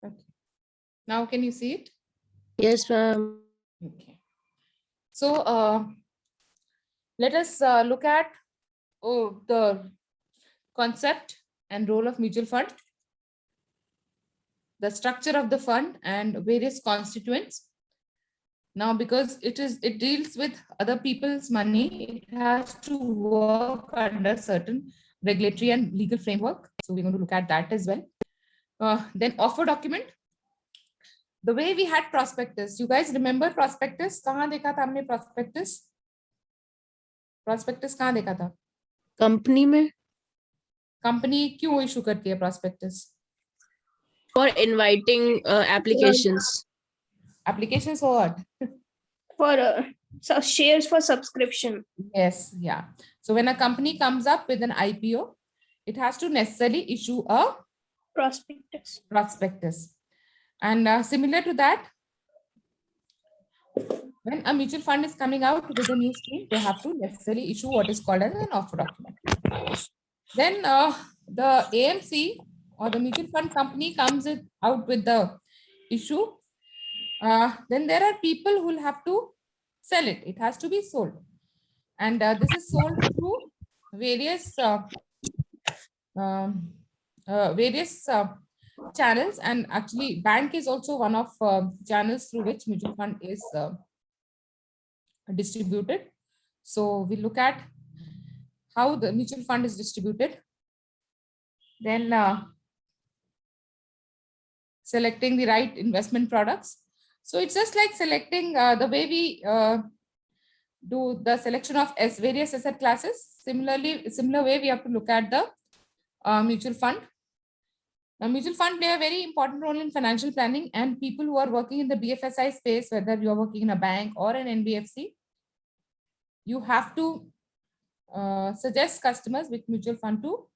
Okay. Now can you see it? Yes, ma'am. Okay. So let us look at the concept and role of mutual fund, the structure of the fund and various constituents. Now, because it deals with other people's money, it has to work under certain regulatory and legal framework. So we're going to look at that as well. Then offer document. The way we had prospectus, you guys remember prospectus? कहाँ देखा था हमने prospectus? Prospectus कहाँ देखा था? Company में Company क्यों issue करती है prospectus? for inviting applications. Applications for what? For so shares for subscription. Yes, yeah. So when a company comes up with an IPO, it has to necessarily issue a Prospectus. prospectus. And similar to that, when a mutual fund is coming out with a new scheme, they have to necessarily issue what is called as an offer document. Then the AMC or the mutual fund company comes out with the issue. Then there are people who will have to sell it. It has to be sold. And this is sold through various various channels, and actually bank is also one of channels through which mutual fund is distributed. So we look at how the mutual fund is distributed, then selecting the right investment products. So it's just like selecting the way we do the selection of various asset classes. Similar way we have to look at the mutual fund. Now, mutual fund play a very important role in financial planning, and people who are working in the BFSI space, whether you are working in a bank or an NBFC, you have to suggest customers with mutual fund to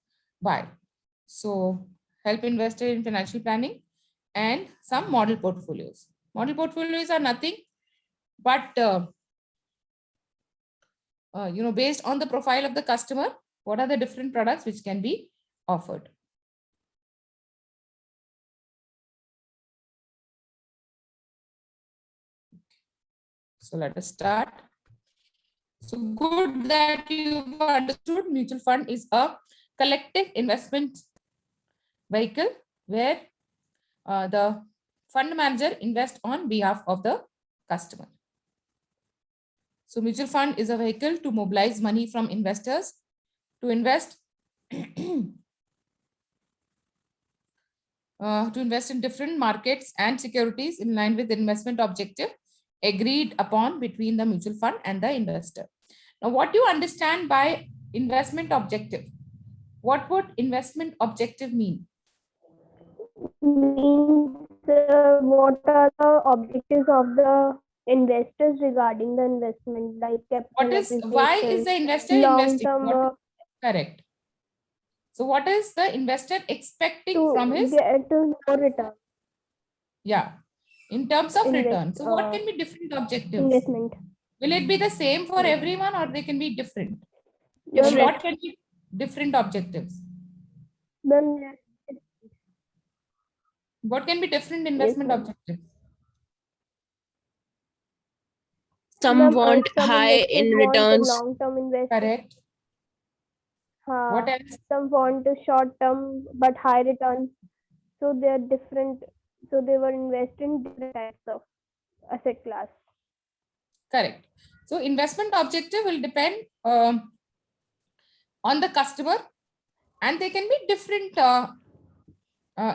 buy. So help investor in financial planning and some model portfolios. Model portfolios are nothing but based on the profile of the customer, what are the different products which can be offered. So let us start. So good that you've understood mutual fund is a collective investment vehicle where the fund manager invests on behalf of the customer. So mutual fund is a vehicle to mobilize money from investors to invest to invest in different markets and securities in line with the investment objective agreed upon between the mutual fund and the investor. Now, what do you understand by investment objective? What would investment objective mean? Means what are the objectives of the investors regarding the investment, like capital Why is the investor investing? Correct. So what is the investor expecting from his? Get no return. Yeah, in terms of return. So what can be different objectives? Investment. Will it be the same for everyone, or they can be different? What can be different objectives? Then What can be different investment objectives? Some want high in returns. Long-term investment. Correct. What else? Some want short-term but high returns. So they are different. So they were investing in different types of asset class. Correct. So investment objective will depend on the customer, and they can be different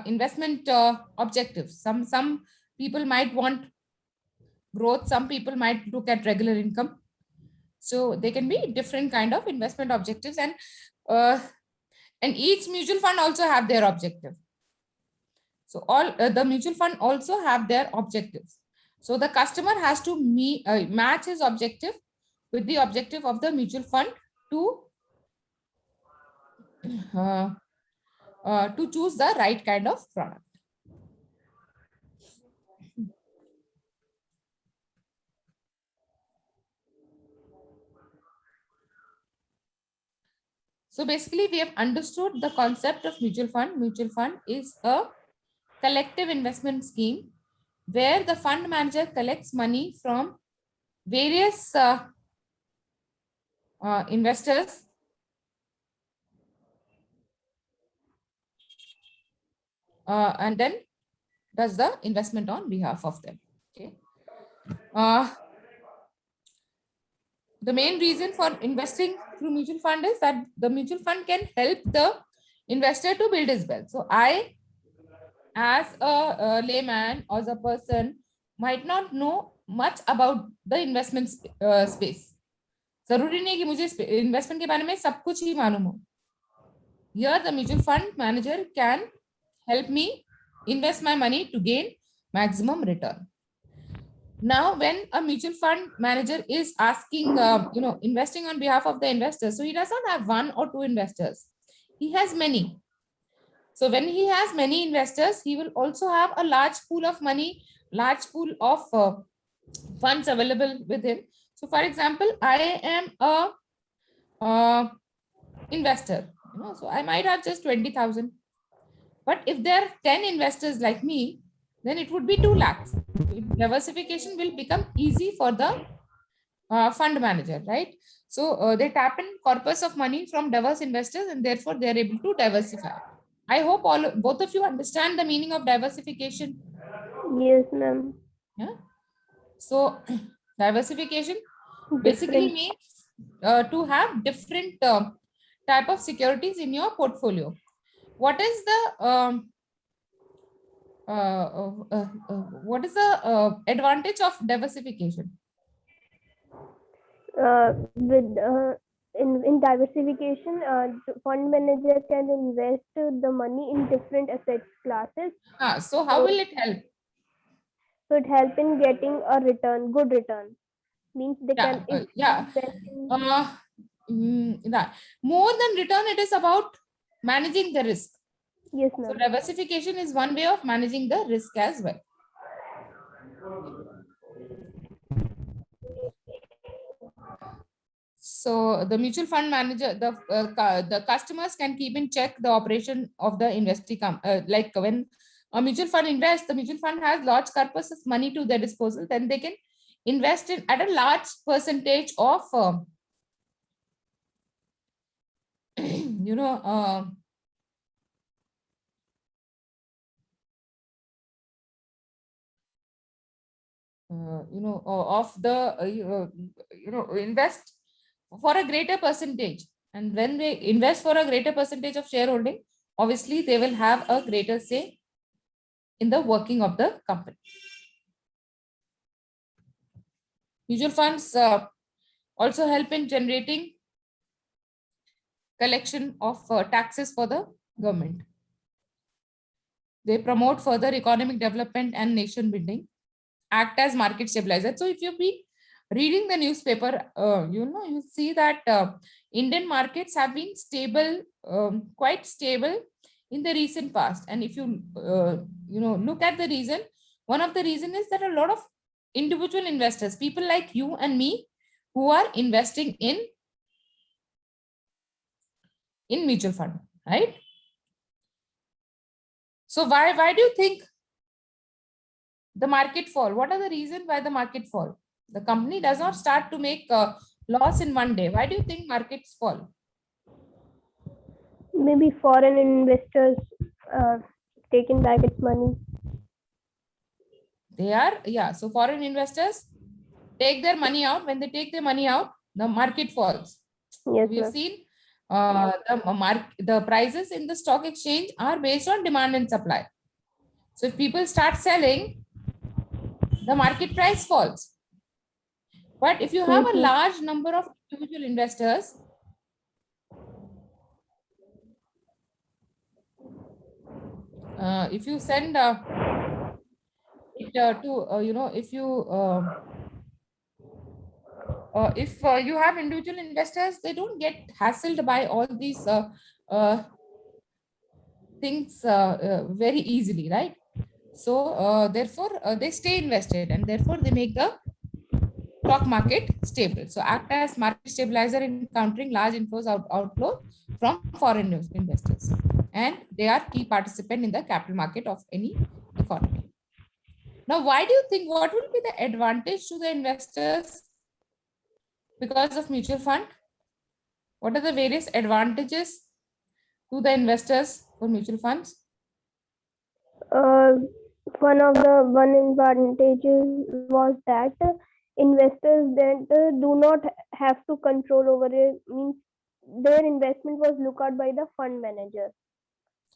investment objectives. Some people might want growth, some people might look at regular income. So they can be different kind of investment objectives, and each mutual fund also have their objective. So all the mutual fund also have their objectives. So the customer has to match his objective with the objective of the mutual fund to choose the right kind of product. So basically, we have understood the concept of mutual fund. Mutual fund is a collective investment scheme where the fund manager collects money from various investors and then does the investment on behalf of them. Okay. The main reason for investing through mutual fund is that the mutual fund can help the investor to build his wealth. So I, as a layman or as a person, might not know much about the investment space. जरूरी नहीं कि मुझे investment के बारे में सब कुछ ही मालूम हो. Here the mutual fund manager can help me invest my money to gain maximum return. Now, when a mutual fund manager is asking, investing on behalf of the investors, so he does not have one or two investors. He has many. So when he has many investors, he will also have a large pool of money, large pool of funds available with him. So for example, I am a investor, so I might have just 20,000. But if there are 10 investors like me, then it would be 2 lakhs. Diversification will become easy for the fund manager, right? So they tap in corpus of money from diverse investors and therefore they are able to diversify. I hope both of you understand the meaning of diversification. Yes, ma'am. Yeah. So diversification basically means to have different type of securities in your portfolio. What is the advantage of diversification? In diversification, fund manager can invest the money in different asset classes. So how will it help? So it helps in getting a return, good return. Means they can more than return, it is about managing the risk. Yes, ma'am. So diversification is one way of managing the risk as well. So the mutual fund manager, the customers can keep in check the operation of the investee. Like when a mutual fund invests, the mutual fund has large corpus of money to their disposal, then they can invest in at a large percentage of invest for a greater percentage. And when they invest for a greater percentage of shareholding, obviously they will have a greater say in the working of the company. Mutual funds also help in generating collection of taxes for the government. They promote further economic development and nation building, act as market stabilizer. So if you've been reading the newspaper, you see that Indian markets have been stable, quite stable in the recent past. And if you, look at the reason, one of the reason is that a lot of individual investors, people like you and me, who are investing in mutual fund, right? So why do you think the market fall? What are the reasons why the market fall? The company does not start to make a loss in one day. Why do you think markets fall? Maybe foreign investors taking back its money. They are, so foreign investors take their money out. When they take their money out, the market falls. Yes, we have seen the prices in the stock exchange are based on demand and supply. So if people start selling, the market price falls. But if you have a large number of individual investors, if you send it to, if you have individual investors, they don't get hassled by all these things very easily, right? So therefore they stay invested and therefore they make the stock market stable. So act as market stabilizer in countering large inflows outflow from foreign investors, and they are key participant in the capital market of any economy. Now, why do you think, what will be the advantage to the investors because of mutual fund? What are the various advantages to the investors for mutual funds? One advantage was that investors then do not have to control over it. Means their investment was looked at by the fund manager.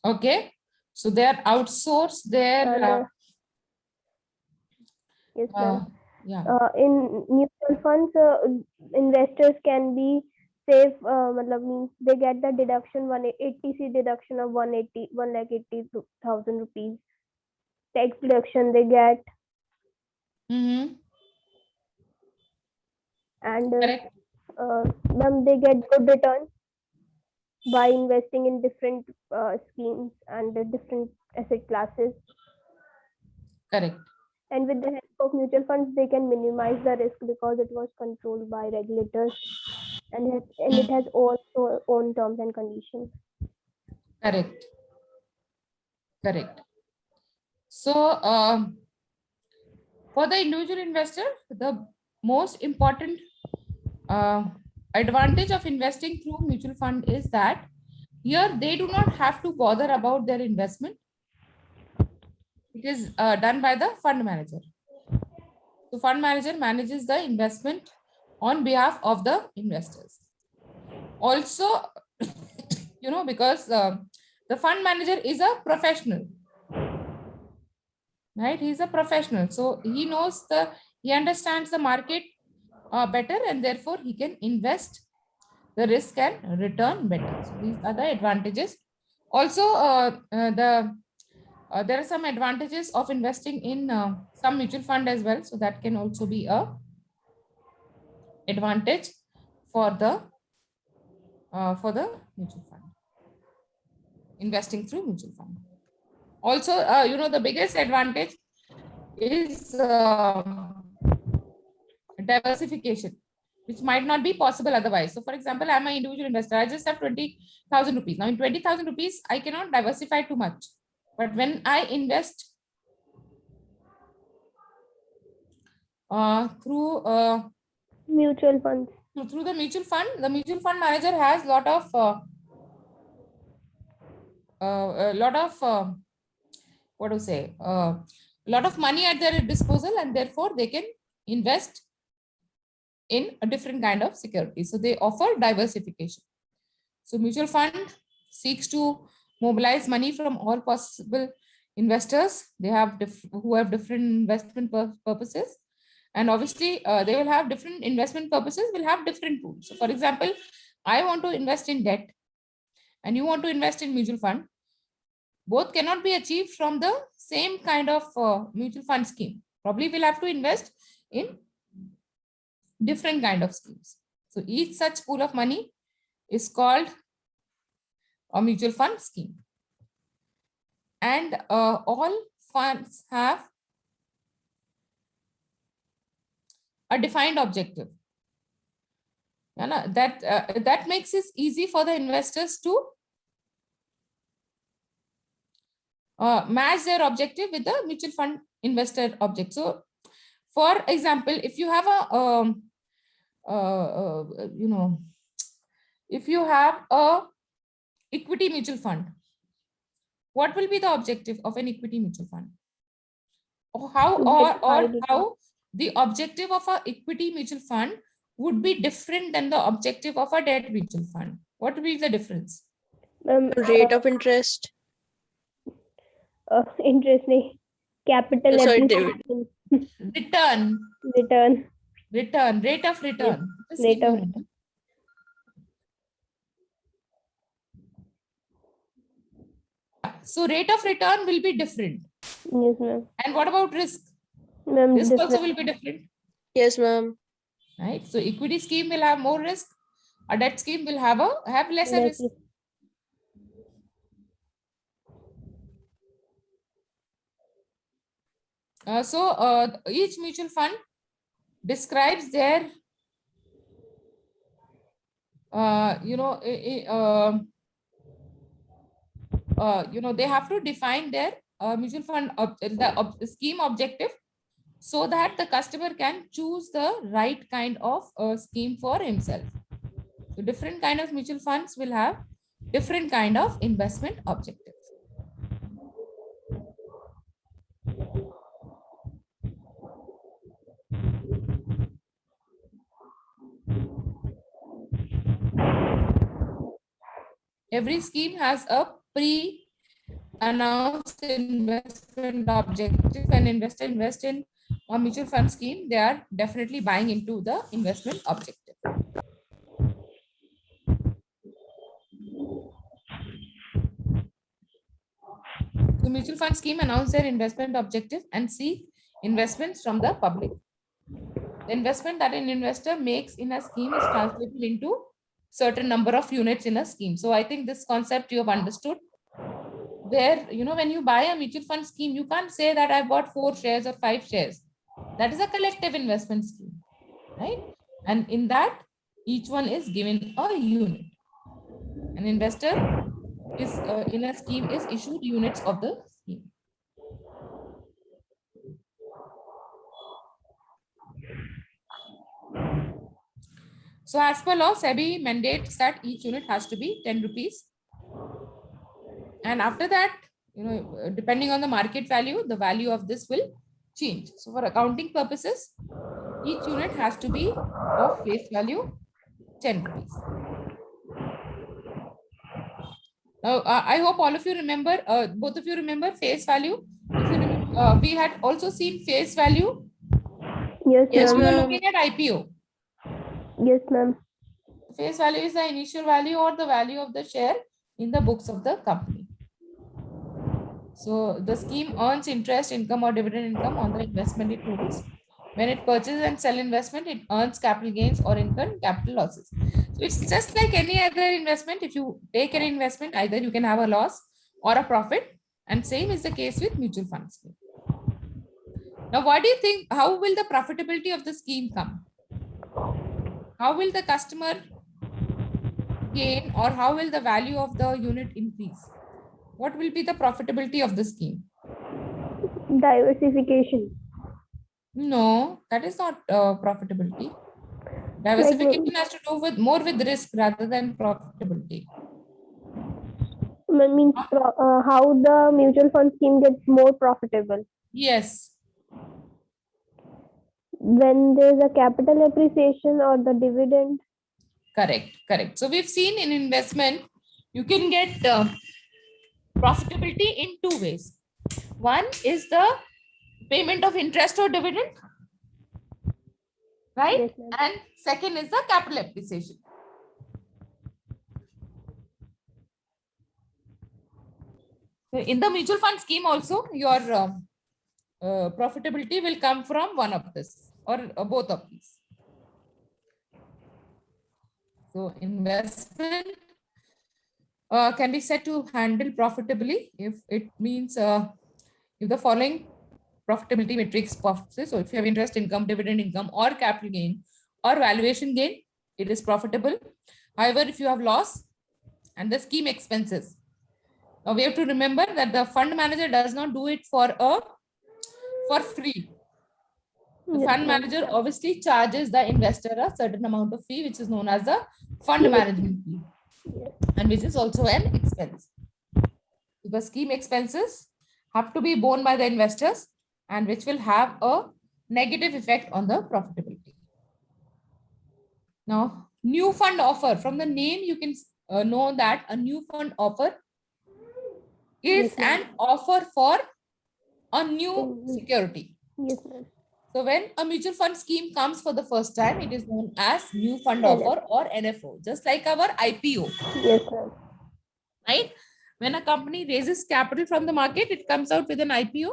Okay, so they are outsourced their And, yes, ma'am. yeah. In mutual funds, investors can be safe. Matlab means they get the deduction 180C deduction of 180,000 rupees. Tax deduction they get, Mm-hmm. and Correct. then they get good return by investing in different schemes and different asset classes. Correct. And with the help of mutual funds, they can minimize the risk because it was controlled by regulators, and it has also own terms and conditions. Correct. Correct. So, for the individual investor, the most important advantage of investing through mutual fund is that here they do not have to bother about their investment. It is done by the fund manager. So fund manager manages the investment on behalf of the investors. Also, because the fund manager is a professional, right? He's a professional. So he understands the market better, and therefore he can invest the risk and return better. So these are the advantages. Also, there are some advantages of investing in some mutual fund as well. So that can also be a advantage for the mutual fund, investing through mutual fund. Also, the biggest advantage is diversification, which might not be possible otherwise. So, for example, I'm an individual investor. I just have 20,000 rupees. Now, in 20,000 rupees, I cannot diversify too much. But when I invest through Mutual funds. through the mutual fund manager has a lot of what to say, a lot of money at their disposal, and therefore they can invest in a different kind of security. So they offer diversification. So mutual fund seeks to mobilize money from all possible investors. They have who have different investment purposes, and obviously they will have different investment purposes, will have different pools. So for example, I want to invest in debt and you want to invest in mutual fund. Both cannot be achieved from the same kind of mutual fund scheme. Probably we'll have to invest in different kind of schemes. So each such pool of money is called a mutual fund scheme. And all funds have a defined objective. That makes it easy for the investors to match their objective with the mutual fund investor object. So, for example, if you have if you have a equity mutual fund, what will be the objective of an equity mutual fund? Or how the objective of a equity mutual fund would be different than the objective of a debt mutual fund? What will be the difference? Rate of interest. Interest, capital Sorry, appreciation. Return. Rate of return. Yes, rate of return. So rate of return will be different. Yes, ma'am. And what about risk? Ma'am, Risk also will be different. Yes, ma'am. Right. So equity scheme will have more risk. A debt scheme will have lesser risk. So each mutual fund describes their they have to define their mutual fund scheme objective, so that the customer can choose the right kind of scheme for himself. So different kind of mutual funds will have different kind of investment objectives. Every scheme has a pre-announced investment objective. When investor invest in a mutual fund scheme, they are definitely buying into the investment objective. The mutual fund scheme announce their investment objective and seek investments from the public. The investment that an investor makes in a scheme is translated into certain number of units in a scheme. So I think this concept you have understood. Where, when you buy a mutual fund scheme, you can't say that I bought 4 shares or 5 shares. That is a collective investment scheme, right? And in that, each one is given a unit. An investor is in a scheme is issued units of the scheme. So as per law, SEBI mandates that each unit has to be 10 rupees. And after that, depending on the market value, the value of this will change. So for accounting purposes, each unit has to be of face value 10 rupees. Now, I hope all of you remember, both of you remember face value. If you remember, we had also seen face value. Yes, Yes, We ma'am. were ma'am. looking at IPO. Yes, ma'am. Face value is the initial value or the value of the share in the books of the company. So the scheme earns interest, income, or dividend income on the investment it holds. When it purchases and sell investment, it earns capital gains or income capital losses. So it's just like any other investment. If you take an investment, either you can have a loss or a profit, and same is the case with mutual fund scheme. Now, what do you think? How will the profitability of the scheme come? How will the customer gain, or how will the value of the unit increase? What will be the profitability of the scheme? Diversification. No, that is not profitability. Diversification has to do with more with risk rather than profitability. Means how the mutual fund scheme gets more profitable Yes, when there's a capital appreciation or the dividend. correct. So we've seen in investment, you can get profitability in 2 ways. One is the payment of interest or dividend, right? Yes, ma'am. And second is the capital appreciation. So in the mutual fund scheme also, your profitability will come from one of this or both of these. So investment can be said to handle profitably if it means if the following profitability metrics possible. So if you have interest income, dividend income, or capital gain or valuation gain, it is profitable. However, if you have loss and the scheme expenses, now we have to remember that the fund manager does not do it for free. The Yes, fund ma'am. manager obviously charges the investor a certain amount of fee, which is known as the fund management fee, and which is also an expense. Because scheme expenses have to be borne by the investors, and which will have a negative effect on the profitability. Now, new fund offer, from the name you can know that a new fund offer is Yes, ma'am. an offer for a new security. Yes, ma'am. So when a mutual fund scheme comes for the first time, it is known as new fund NFO. offer or NFO, just like our IPO, Yes, ma'am. right? When a company raises capital from the market, it comes out with an IPO.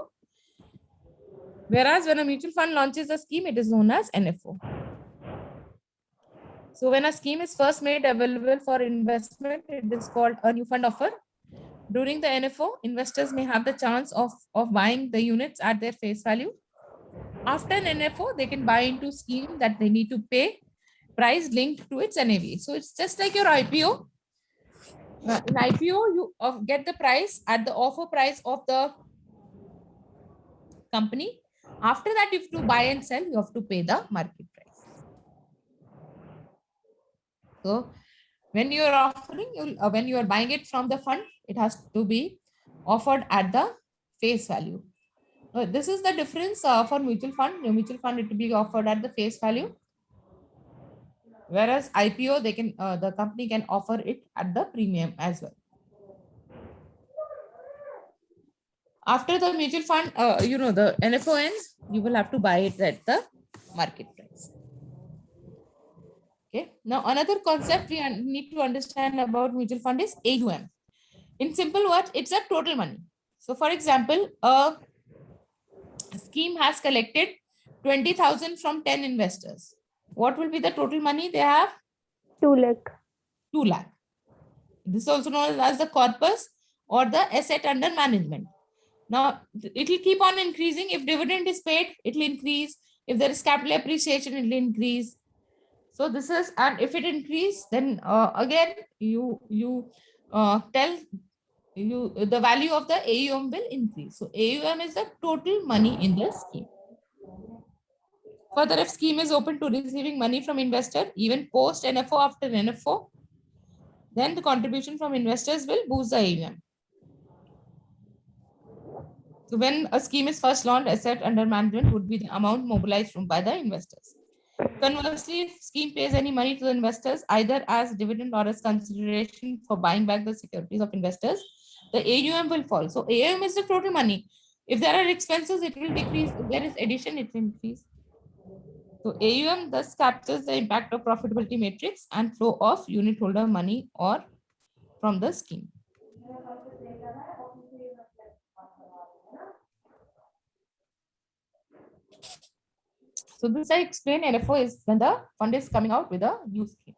Whereas when a mutual fund launches a scheme, it is known as NFO. So when a scheme is first made available for investment, it is called a new fund offer. During the NFO, investors may have the chance of buying the units at their face value. After an NFO, they can buy into scheme that they need to pay price linked to its NAV. So it's just like your IPO. In IPO, you get the price at the offer price of the company. After that, if you buy and sell, you have to pay the market price. So when you are offering, when you are buying it from the fund, it has to be offered at the face value. This is the difference for mutual fund. The mutual fund, it will be offered at the face value, whereas IPO, they can the company can offer it at the premium as well. After the mutual fund, the NFO ends, you will have to buy it at the market price. Okay. Now, another concept we need to understand about mutual fund is AUM. In simple words, it's a total money. So, for example, a scheme has collected 20,000 from 10 investors. What will be the total money they have? 2 lakh. 2 lakh. This is also known as the corpus or the asset under management. Now, it will keep on increasing. If dividend is paid, it will increase. If there is capital appreciation, it will increase. So this is, and if it increase, then again, you tell the value of the AUM will increase. So AUM is the total money in the scheme. Further, if scheme is open to receiving money from investor, even post NFO, after NFO, then the contribution from investors will boost the AUM. So when a scheme is first launched, asset under management would be the amount mobilized by the investors. Conversely, if scheme pays any money to the investors, either as dividend or as consideration for buying back the securities of investors, the AUM will fall. So AUM is the total money. If there are expenses, it will decrease. If there is addition, it will increase. So AUM thus captures the impact of profitability matrix and flow of unit holder money or from the scheme. So this I explained, NFO is when the fund is coming out with a new scheme.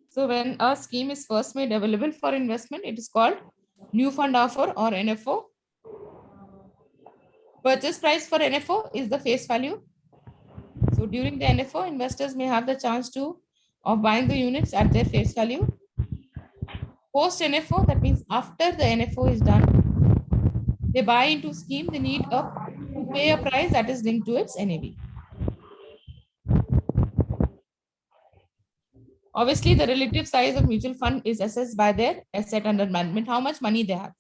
So when a scheme is first made available for investment, it is called new fund offer or NFO. Purchase price for NFO is the face value. So during the NFO, investors may have the chance of buying the units at their face value. Post NFO, that means after the NFO is done, they buy into scheme, they need to pay a price that is linked to its NAV. Obviously, the relative size of mutual fund is assessed by their asset under management, how much money they have.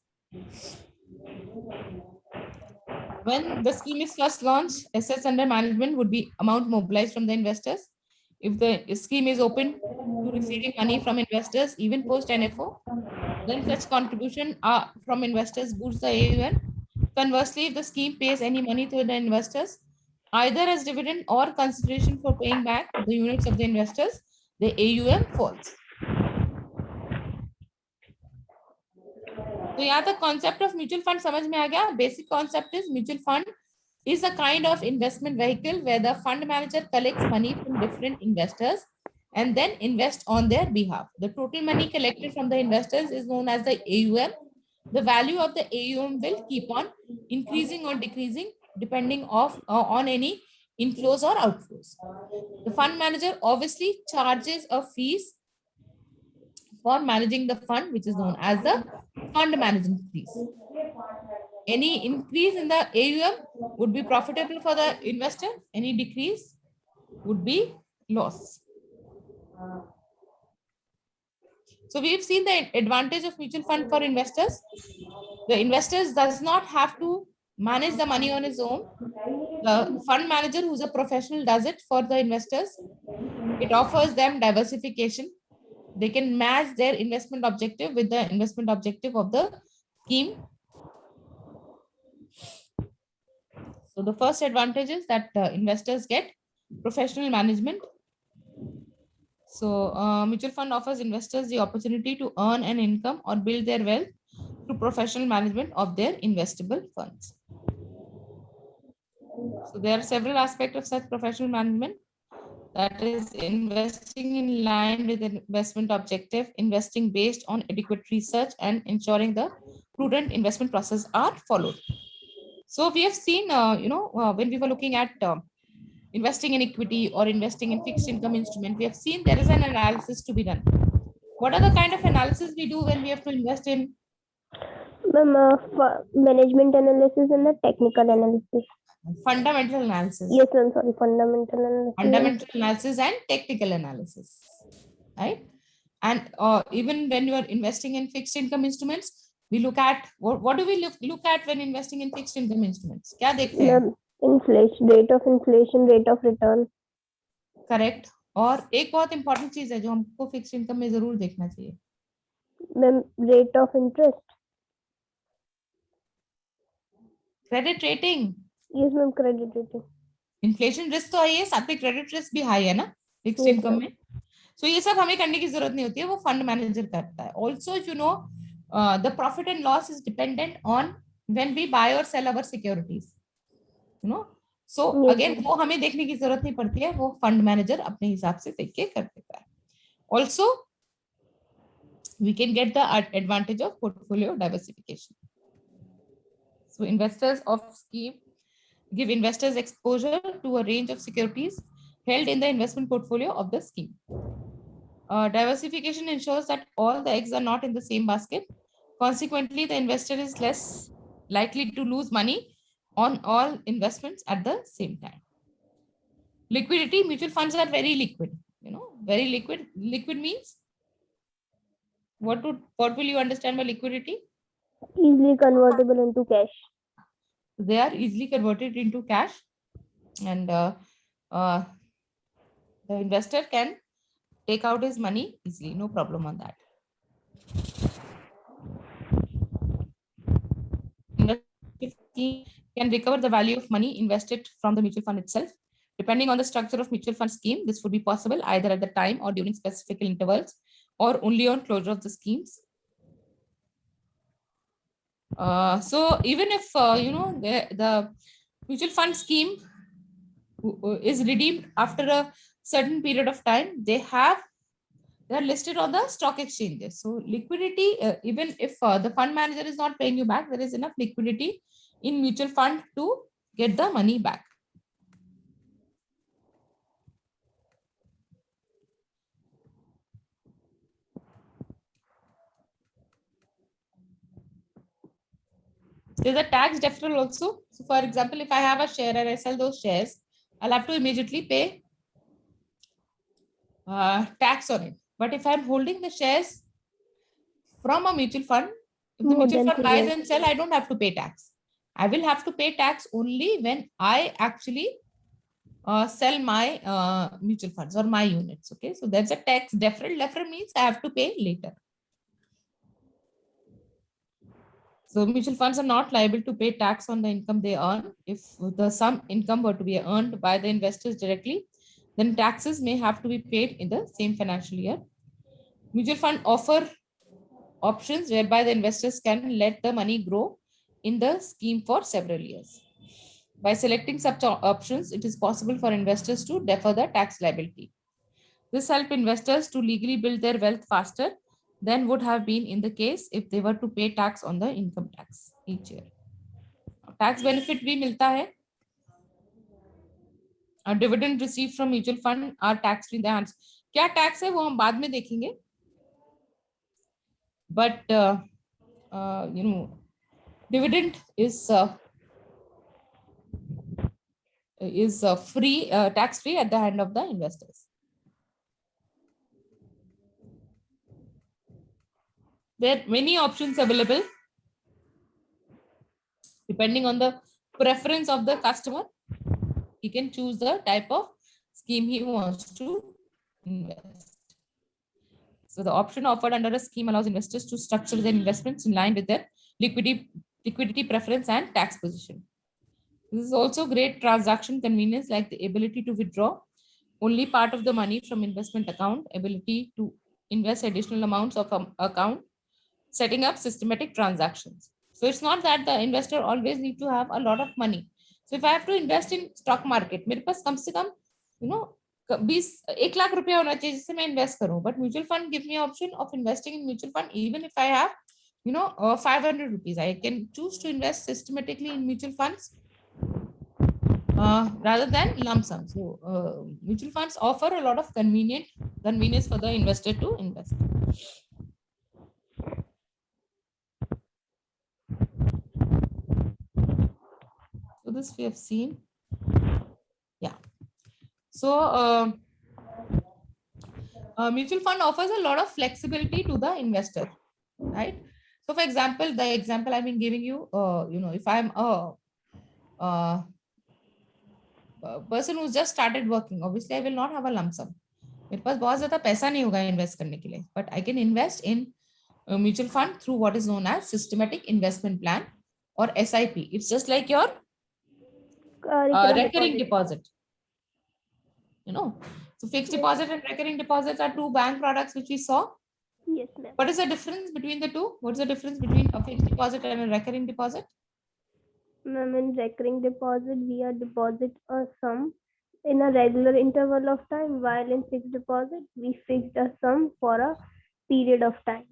When the scheme is first launched, assets under management would be amount mobilized from the investors. If the scheme is open to receiving money from investors, even post NFO, then such contribution from investors boosts the AUM. Conversely, if the scheme pays any money to the investors, either as dividend or consideration for paying back the units of the investors, the AUM falls. So yeah, the concept of mutual fund समझ में आ गया. Basic concept is mutual fund is a kind of investment vehicle where the fund manager collects money from different investors and then invest on their behalf. The total money collected from the investors is known as the AUM. The value of the AUM will keep on increasing or decreasing depending on any inflows or outflows. The fund manager obviously charges a fees for managing the fund, which is known as the fund management fees. Any increase in the AUM would be profitable for the investor. Any decrease would be loss. So we've seen the advantage of mutual fund for investors. The investors does not have to manage the money on his own. The fund manager, who's a professional, does it for the investors. It offers them diversification. They can match their investment objective with the investment objective of the scheme. So the first advantage is that investors get professional management. So mutual fund offers investors the opportunity to earn an income or build their wealth through professional management of their investable funds. So there are several aspects of such professional management. That is investing in line with the investment objective, investing based on adequate research, and ensuring the prudent investment process are followed. So we have seen, when we were looking at investing in equity or investing in fixed income instrument, we have seen there is an analysis to be done. What are the kind of analysis we do when we have to invest in Ma'am, management analysis and the technical analysis. Fundamental analysis. Yes, ma'am. Sorry, fundamental analysis. Fundamental analysis and technical analysis, right? And even when you are investing in fixed income instruments, we look at what do we look at when investing in fixed income instruments? क्या देखते हैं? Ma'am, inflation, rate of return. Correct. और एक बहुत important चीज है जो हमको फिक्स इनकम में जरूर देखना चाहिए. Ma'am, rate of interest. Credit rating. Yes, ma'am, credit rating. Inflation risk तो है, साथ में क्रेडिट रिस्क भी हाई है ना फिक्स्ड Yes, इनकम ma'am. में. सो ये सब हमें करने की जरूरत नहीं होती है, वो फंड मैनेजर करता है. Also you know the profit and loss is dependent on when we buy और sell our securities, you know. So Yes, again ma'am. वो हमें देखने की जरूरत नहीं पड़ती है, वो फंड मैनेजर अपने हिसाब से देख के कर देता है. Also we can get the advantage of portfolio diversification. So investors of scheme give investors exposure to a range of securities held in the investment portfolio of the scheme. Diversification ensures that all the eggs are not in the same basket. Consequently, the investor is less likely to lose money on all investments at the same time. Liquidity, mutual funds are very liquid, you know, very liquid. Liquid means what will you understand by liquidity? Easily convertible into cash. They are easily converted into cash, and the investor can take out his money easily, no problem on that. Can recover the value of money invested from the mutual fund itself. Depending on the structure of mutual fund scheme, this would be possible either at the time or during specific intervals, or only on closure of the schemes. So even if you know the mutual fund scheme is redeemed after a certain period of time, they are listed on the stock exchanges. So liquidity, even if the fund manager is not paying you back, there is enough liquidity in mutual fund to get the money back. There's a tax deferral also. So for example, if I have a share and I sell those shares, I'll have to immediately pay tax on it. But if I'm holding the shares from a mutual fund, if the More mutual than fund 3 buys years. and sell, I don't have to pay tax. I will have to pay tax only when I actually sell my mutual funds or my units. Okay, so that's a tax deferral. Deferral means I have to pay later. So mutual funds are not liable to pay tax on the income they earn. If the some income were to be earned by the investors directly, then taxes may have to be paid in the same financial year. Mutual fund offer options whereby the investors can let the money grow in the scheme for several years. By selecting such options, it is possible for investors to defer the tax liability. This helps investors to legally build their wealth faster than would have been in the case if they were to pay tax on the income tax each year. Tax benefit भी मिलता है. A dividend received from mutual fund are tax free. क्या tax है वो हम बाद में देखेंगे. But you know, dividend is free, tax free at the hand of the investors. There are many options available depending on the preference of the customer. He can choose the type of scheme he wants to invest. So the option offered under a scheme allows investors to structure their investments in line with their liquidity preference and tax position. This is also great transaction convenience, like the ability to withdraw only part of the money from investment account, ability to invest additional amounts of account, setting up systematic transactions. So it's not that the investor always need to have a lot of money. So if I have to invest in stock market, मेरे पास कम से कम you know 1 lakh रुपया होना चाहिए जिससे मैं invest करूं. But mutual fund gives me option of investing in mutual fund even if I have 500 rupees. I can choose to invest systematically in mutual funds rather than lump sum. So mutual funds offer a lot of convenience for the investor to invest. this we have seen. Yeah. So mutual fund offers a lot of flexibility to the investor, right? So for example, the example I've been giving you, if I'm a person who's just started working, obviously I will not have a lump sum. मेरे पास बहुत ज्यादा पैसा नहीं होगा invest करने के लिए, but I can invest in a mutual fund through what is known as systematic investment plan or SIP. It's just like your recurring deposit. So fixed deposit and recurring deposits are two bank products which we saw. Yes, ma'am. What is the difference between the two? What's the difference between a fixed deposit and a recurring deposit? Ma'am, in recurring deposit, we are deposit a sum in a regular interval of time, while in fixed deposit, we fixed a sum for a period of time.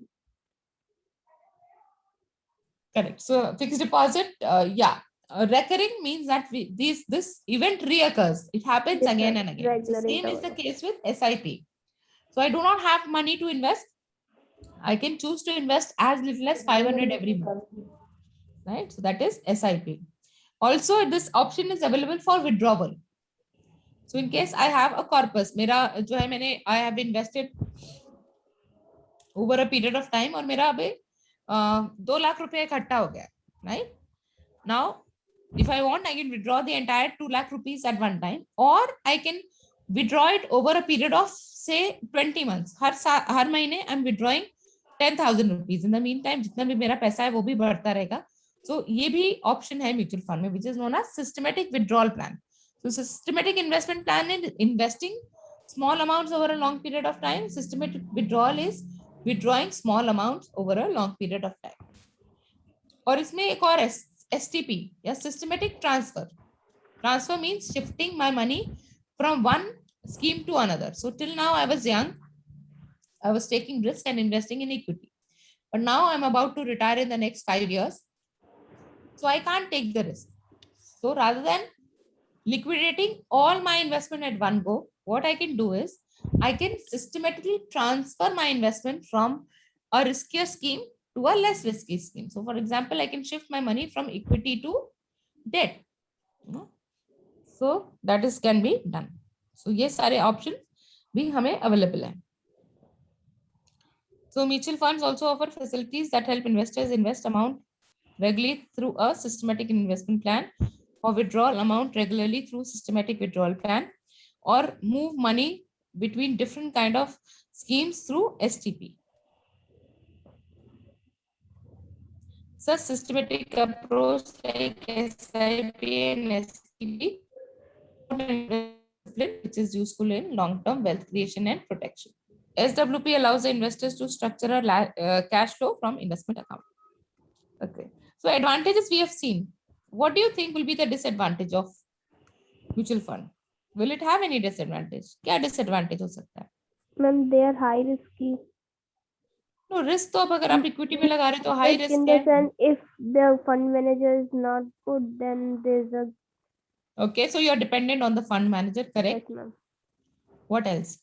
Correct. So fixed deposit, recurring means that this event reoccurs. It happens Yes, again sir. and again. So Regular same is the interval. case with SIP. So I do not have money to invest. I can choose to invest as little as 500 every month. Right? So that is SIP. Also, this option is available for withdrawal. So in case I have a corpus, I have invested over a period of time और मेरा अभी 2 लाख रुपए इकट्ठा हो गया, right? Now, if I want, I can withdraw the entire 2 lakh rupees at one time, or I can withdraw it over a period of say 20 months. हर महीने I'm withdrawing 10,000 rupees. In the meantime, जितना भी मेरा पैसा है वो भी बढ़ता रहेगा. So ये भी option है mutual fund में, which is known as systematic withdrawal plan. So systematic investment plan is investing small amounts over a long period of time. Systematic withdrawal is withdrawing small amounts over a long period of time. और इसमें एक और STP या systematic transfer. Transfer means shifting my money from one scheme to another. So till now I was young, I was taking risk and investing in equity. But now I'm about to retire in the next 5 years. So I can't take the risk. So rather than liquidating all my investment at one go, what I can do is I can systematically transfer my investment from a riskier scheme to a less risky scheme. So for example, I can shift my money from equity to debt. So that is can be done. So ये सारे options भी हमें available हैं. So mutual funds also offer facilities that help investors invest amount regularly through a systematic investment plan, or withdrawal amount regularly through systematic withdrawal plan, or move money between different kind of schemes through STP. Such systematic approach like SIP and STP, which is useful in long-term wealth creation and protection. SWP allows the investors to structure a cash flow from investment account. Okay. So advantages we have seen. What do you think will be the disadvantage of mutual fund? Will it have any disadvantage? क्या disadvantage हो सकता है? Ma'am, they are high risky. No, risk तो अब अगर आप equity में लगा रहे तो high Like risk in the है. sense, if the fund manager is not good, then there's a Okay, so you are dependent on the fund manager, correct? yes, ma'am. What else?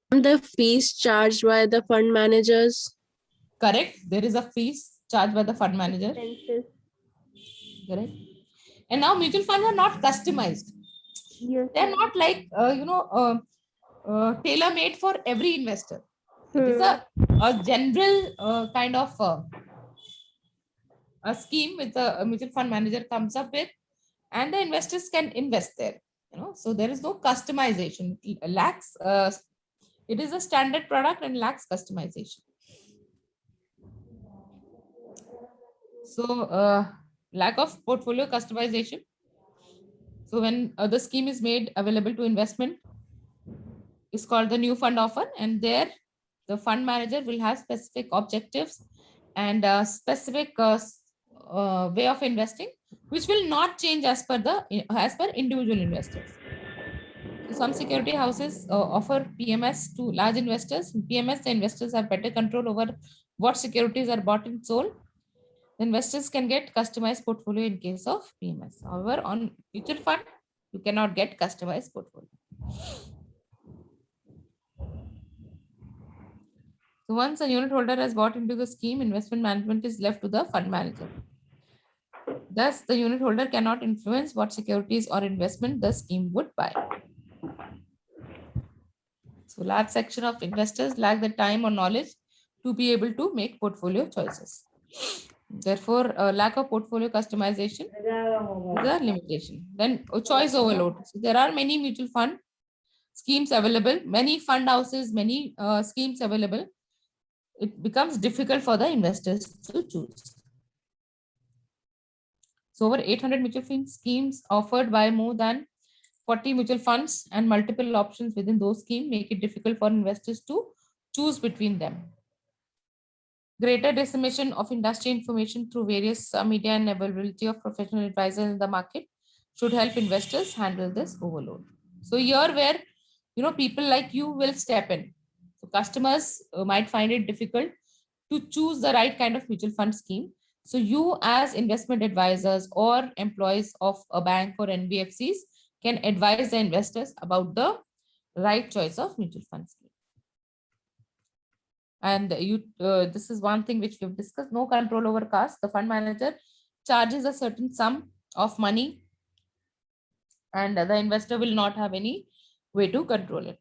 The fees charged by the fund managers. Correct. There is a fees charged by the fund manager. Expenses. Correct. And now mutual funds are not customized. Yes. They're not like tailor made for every investor. It is a general kind of a scheme with a mutual fund manager comes up with, and the investors can invest there. So there is no customization. It lacks. It is a standard product and lacks customization. So lack of portfolio customization. So when the scheme is made available to investment, is called the new fund offer, and there the fund manager will have specific objectives and specific way of investing, which will not change as per individual investors. So some security houses offer PMS to large investors. In PMS, the investors have better control over what securities are bought and sold. The investors can get customized portfolio in case of PMS. However, on mutual fund, you cannot get customized portfolio. So once a unit holder has bought into the scheme, investment management is left to the fund manager. Thus, the unit holder cannot influence what securities or investment the scheme would buy. So large section of investors lack the time or knowledge to be able to make portfolio choices. Therefore, a lack of portfolio customization is a limitation. Then choice overload. So there are many mutual fund schemes available, many fund houses, many schemes available. It becomes difficult for the investors to choose. So over 800 mutual fund schemes offered by more than 40 mutual funds and multiple options within those schemes make it difficult for investors to choose between them. Greater dissemination of industry information through various media and availability of professional advisors in the market should help investors handle this overload. So here where people like you will step in. So customers might find it difficult to choose the right kind of mutual fund scheme. So you as investment advisors or employees of a bank or NBFCs can advise the investors about the right choice of mutual fund scheme. And this is one thing which we've discussed: no control over cost. The fund manager charges a certain sum of money, and the investor will not have any way to control it.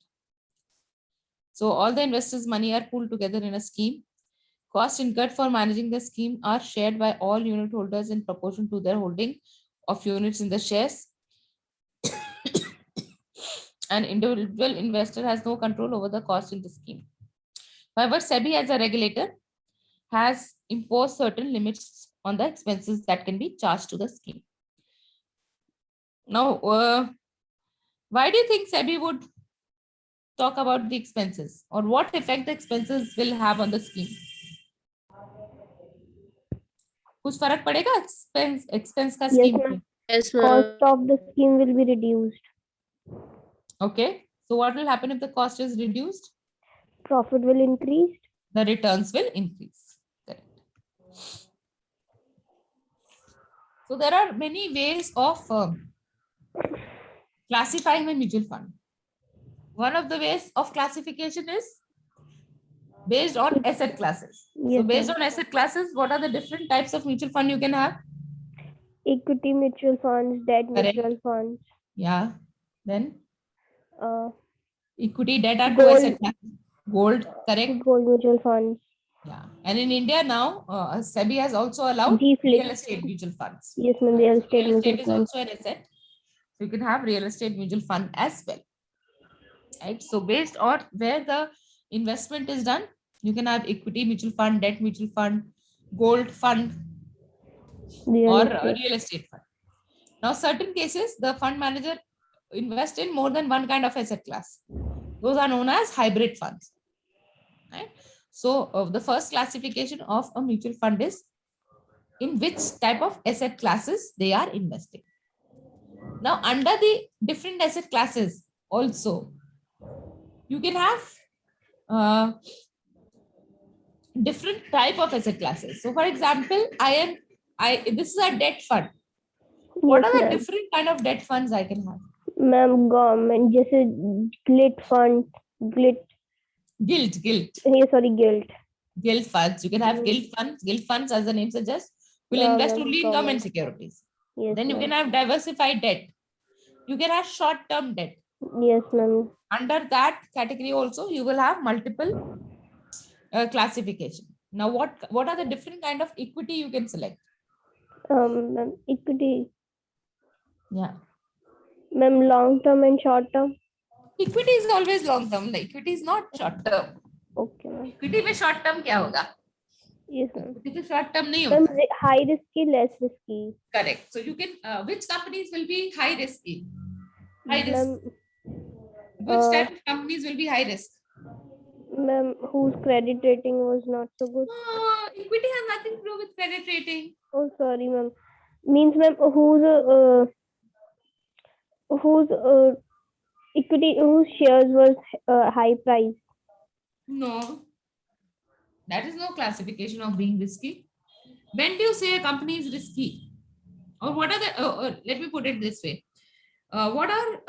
So all the investors' money are pooled together in a scheme. Costs incurred for managing the scheme are shared by all unit holders in proportion to their holding of units in the shares. An individual investor has no control over the cost in the scheme. However, SEBI as a regulator has imposed certain limits on the expenses that can be charged to the scheme. Now, why do you think SEBI would talk about the expenses, or what effect the expenses will have on the scheme? कुछ फर्क पड़ेगा expense का scheme पे? Yes, Cost ma'am. of the scheme will be reduced. Okay. So what will happen if the cost is reduced? Profit will increase. The returns will increase. Correct. So there are many ways of classifying a mutual fund. One of the ways of classification is based on asset classes. Yes, So based ma'am. on asset classes, what are the different types of mutual fund you can have? Equity mutual funds, debt Correct. mutual funds, Yeah. Then equity debt are two gold, asset classes. Gold, correct. gold mutual funds, Yeah. And in India now, SEBI has also allowed G-Flip. real estate mutual funds. Yes, ma'am. Real estate Real estate mutual is funds. also an asset. So you can have real estate mutual fund as well. Right. So based on where the investment is done, you can have equity mutual fund, debt mutual fund, gold fund, Real or estate. real estate fund. Now, certain cases, the fund manager invest in more than one kind of asset class. Those are known as hybrid funds. Right. So the first classification of a mutual fund is in which type of asset classes they are investing. Now, under the different asset classes also, you can have different type of asset classes. So, for example, this is a debt fund. What Yes, are the ma'am. different kind of debt funds I can have? Ma'am, government, जैसे gilt fund, gilt. Gilt. Sorry, gilt. Gilt funds. You can have gilt funds. Gilt funds, as the name suggests, will Yeah, invest ma'am, only in government securities. Yes, Then you can ma'am. have diversified debt. You can have short-term debt. Yes, ma'am. Under that category also, you will have multiple classification. Now, what are the different kind of equity you can select? Ma'am, equity. Yeah. Ma'am, long term and short term. Equity is always long term. The equity is not short term. Okay, ma'am. Equity में short term क्या होगा? Yes, ma'am. Equity तो short term नहीं Ma'am, होता. high risky, less risky. Correct. So you can which companies will be high risky? High risk. Ma'am, Which type of companies will be high risk? ma'am, whose credit rating was not so good. Equity has nothing to do with credit rating. Oh, sorry, ma'am. Means, ma'am, whose equity, whose shares was high price. No. That is no classification of being risky. When do you say a company is risky? Or what are the, let me put it this way. What are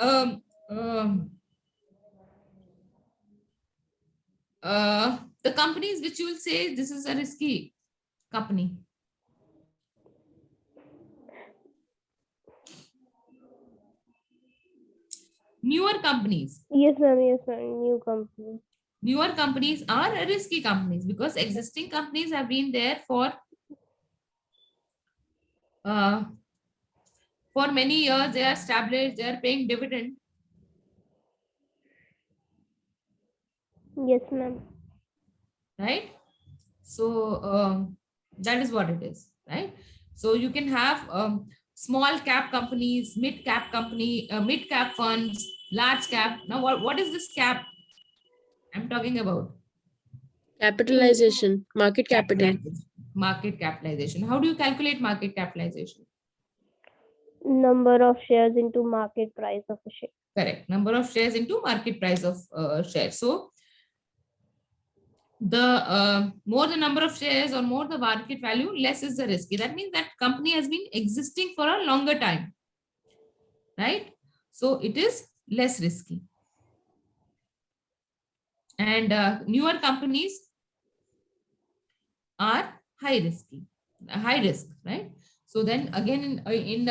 the companies which you will say this is a risky company? Newer companies. Yes, ma'am. Yes, ma'am. New company. Newer companies are risky companies because existing companies have been there for many years. They are established, they are paying dividend, Yes, ma'am. right? So that is what it is, right? So you can have small cap companies, mid cap company, mid cap funds, large cap. Now what is this cap I'm talking about? Capitalization, market capital. Capitalization. Market capitalization. How do you calculate market capitalization? Number of shares into market price of a share. Correct. Number of shares into market price of share. So the more the number of shares or more the market value, less is the risky. That means that company has been existing for a longer time, right? So it is less risky. And newer companies are high risk, right? So then again in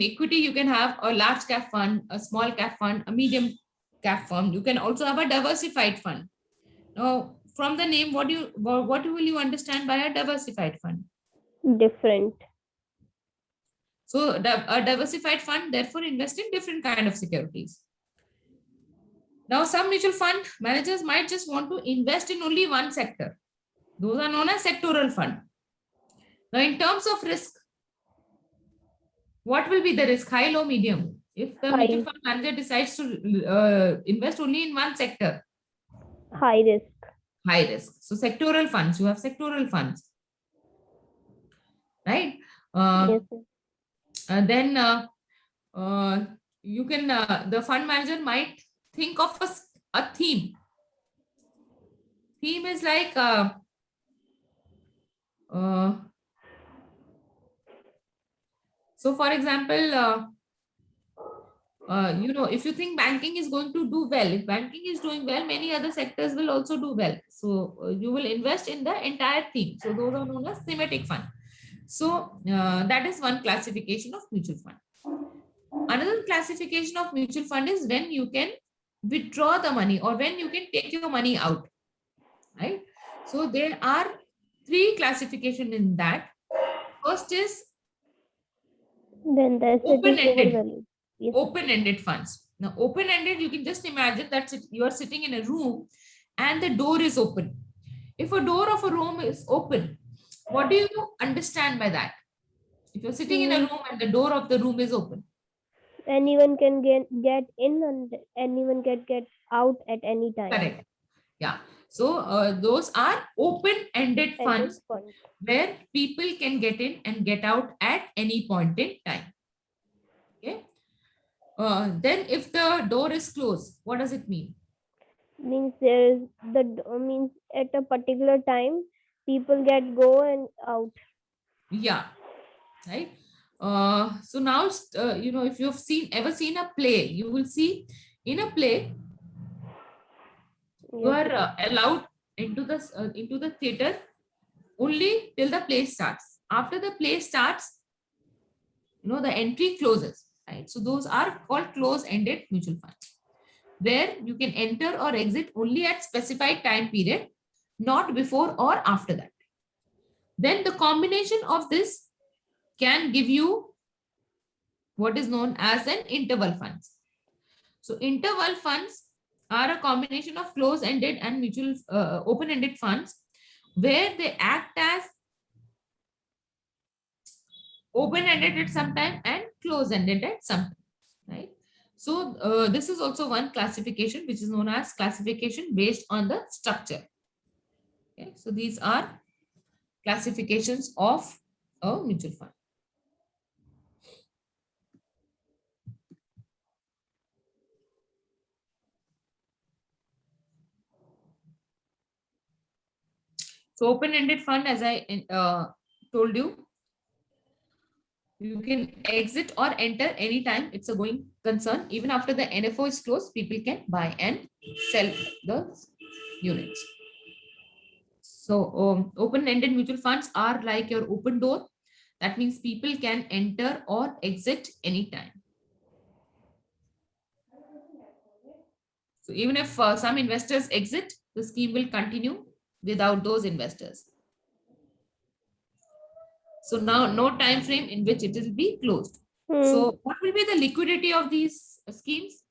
equity, you can have a large cap fund, a small cap fund, a medium cap fund. You can also have a diversified fund. Now, from the name, what will you understand by a diversified fund? Different. So a diversified fund therefore invest in different kind of securities. Now, some mutual fund managers might just want to invest in only one sector. Those are known as sectoral fund. Now, in terms of risk, what will be the risk? High, low, medium? If the High. mutual fund manager decides to invest only in one sector, High risk. high risk. So sectoral funds, you have sectoral funds, right? Yes, sir. And then you can the fund manager might think of a theme. Theme is like so for example if you think banking is going to do well, if banking is doing well, many other sectors will also do well. So you will invest in the entire theme. So those are known as thematic fund. So that is one classification of mutual fund. Another classification of mutual fund is when you can withdraw the money or when you can take your money out, right? So there are three classification in that. First is Then the asset is open-ended. overvalued. Yes, sir. Open-ended funds. Now, open-ended, you can just imagine that you are sitting in a room and the door is open. If a door of a room is open, what do you understand by that? If you're sitting in a room and the door of the room is open, Anyone can get in and anyone can get out at any time. correct? Yeah. So those are open-ended funds where people can get in and get out at any point in time. Okay. Then if the door is closed, what does it mean? Means there is means at a particular time people get go and out. Yeah, right. So now if you've ever seen a play, you will see in a play you Yes. are allowed into the theater only till the play starts. After the play starts, the entry closes, right? So those are called close-ended mutual funds, where you can enter or exit only at specified time period, not before or after that. Then the combination of this can give you what is known as an interval funds. So interval funds are a combination of close-ended and mutual open-ended funds, where they act as open-ended at some time and close-ended at some time, right? So this is also one classification which is known as classification based on the structure. Okay, so these are classifications of a mutual fund. So open-ended fund, as I told you, you can exit or enter anytime. It's a going concern. Even after the NFO is closed, people can buy and sell the units. So open-ended mutual funds are like your open door. That means people can enter or exit anytime. So even if some investors exit, the scheme will continue without those investors. So now no time frame in which it will be closed. So what will be the liquidity of these schemes?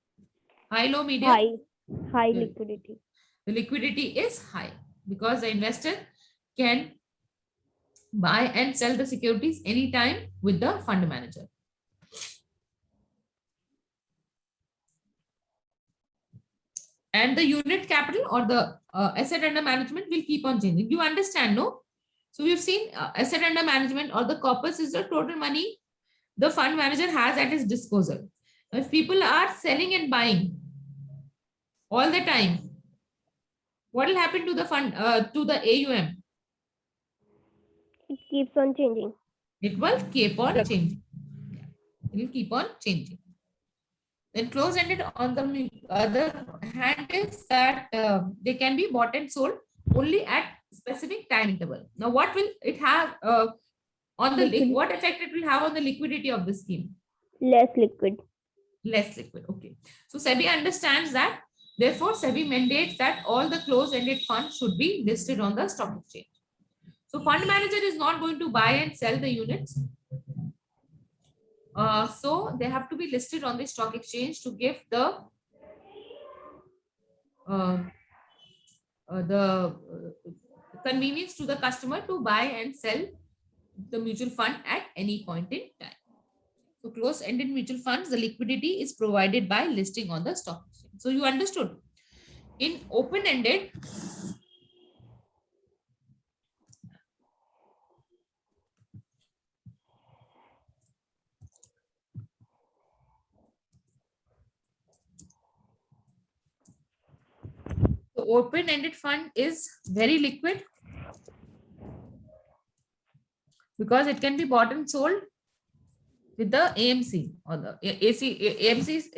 High, low, medium? High Good. liquidity. The liquidity is high because the investor can buy and sell the securities anytime with the fund manager. And the unit capital or the asset under management will keep on changing. You understand, no? So we've seen asset under management or the corpus is the total money the fund manager has at his disposal. If people are selling and buying all the time, what will happen to the fund, to the AUM? It keeps on changing. It will keep on changing. It will keep on changing. Then close-ended on the other hand is that they can be bought and sold only at specific time interval. Now, what will it have on the what effect it will have on the liquidity of the scheme? Less liquid. Less liquid. Okay. So SEBI understands that. Therefore, SEBI mandates that all the close-ended funds should be listed on the stock exchange. So fund manager is not going to buy and sell the units. So they have to be listed on the stock exchange to give the convenience to the customer to buy and sell the mutual fund at any point in time. So close-ended mutual funds, the liquidity is provided by listing on the stock exchange. So you understood. In open-ended, the open-ended fund is very liquid because it can be bought and sold with the AMC or the AMC's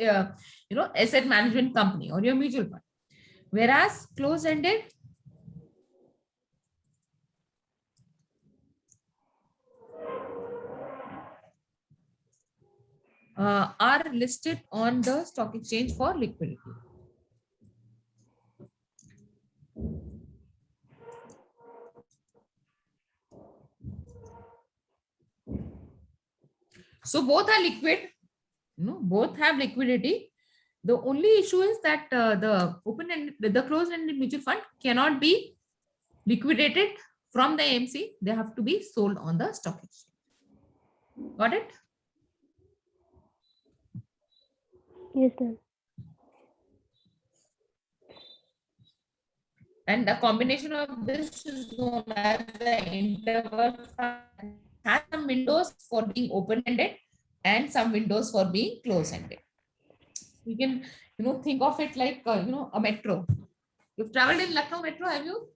asset management company or your mutual fund. Whereas close-ended are listed on the stock exchange for liquidity. So both are liquid, both have liquidity. The only issue is that the closed-ended mutual fund cannot be liquidated from the AMC. They have to be sold on the stock exchange. Got it? Yes, ma'am. And the combination of this is known as the interval fund. Has some windows for being open-ended and some windows for being close-ended. We can, think of it like, a metro. You've traveled in Lucknow metro, have you?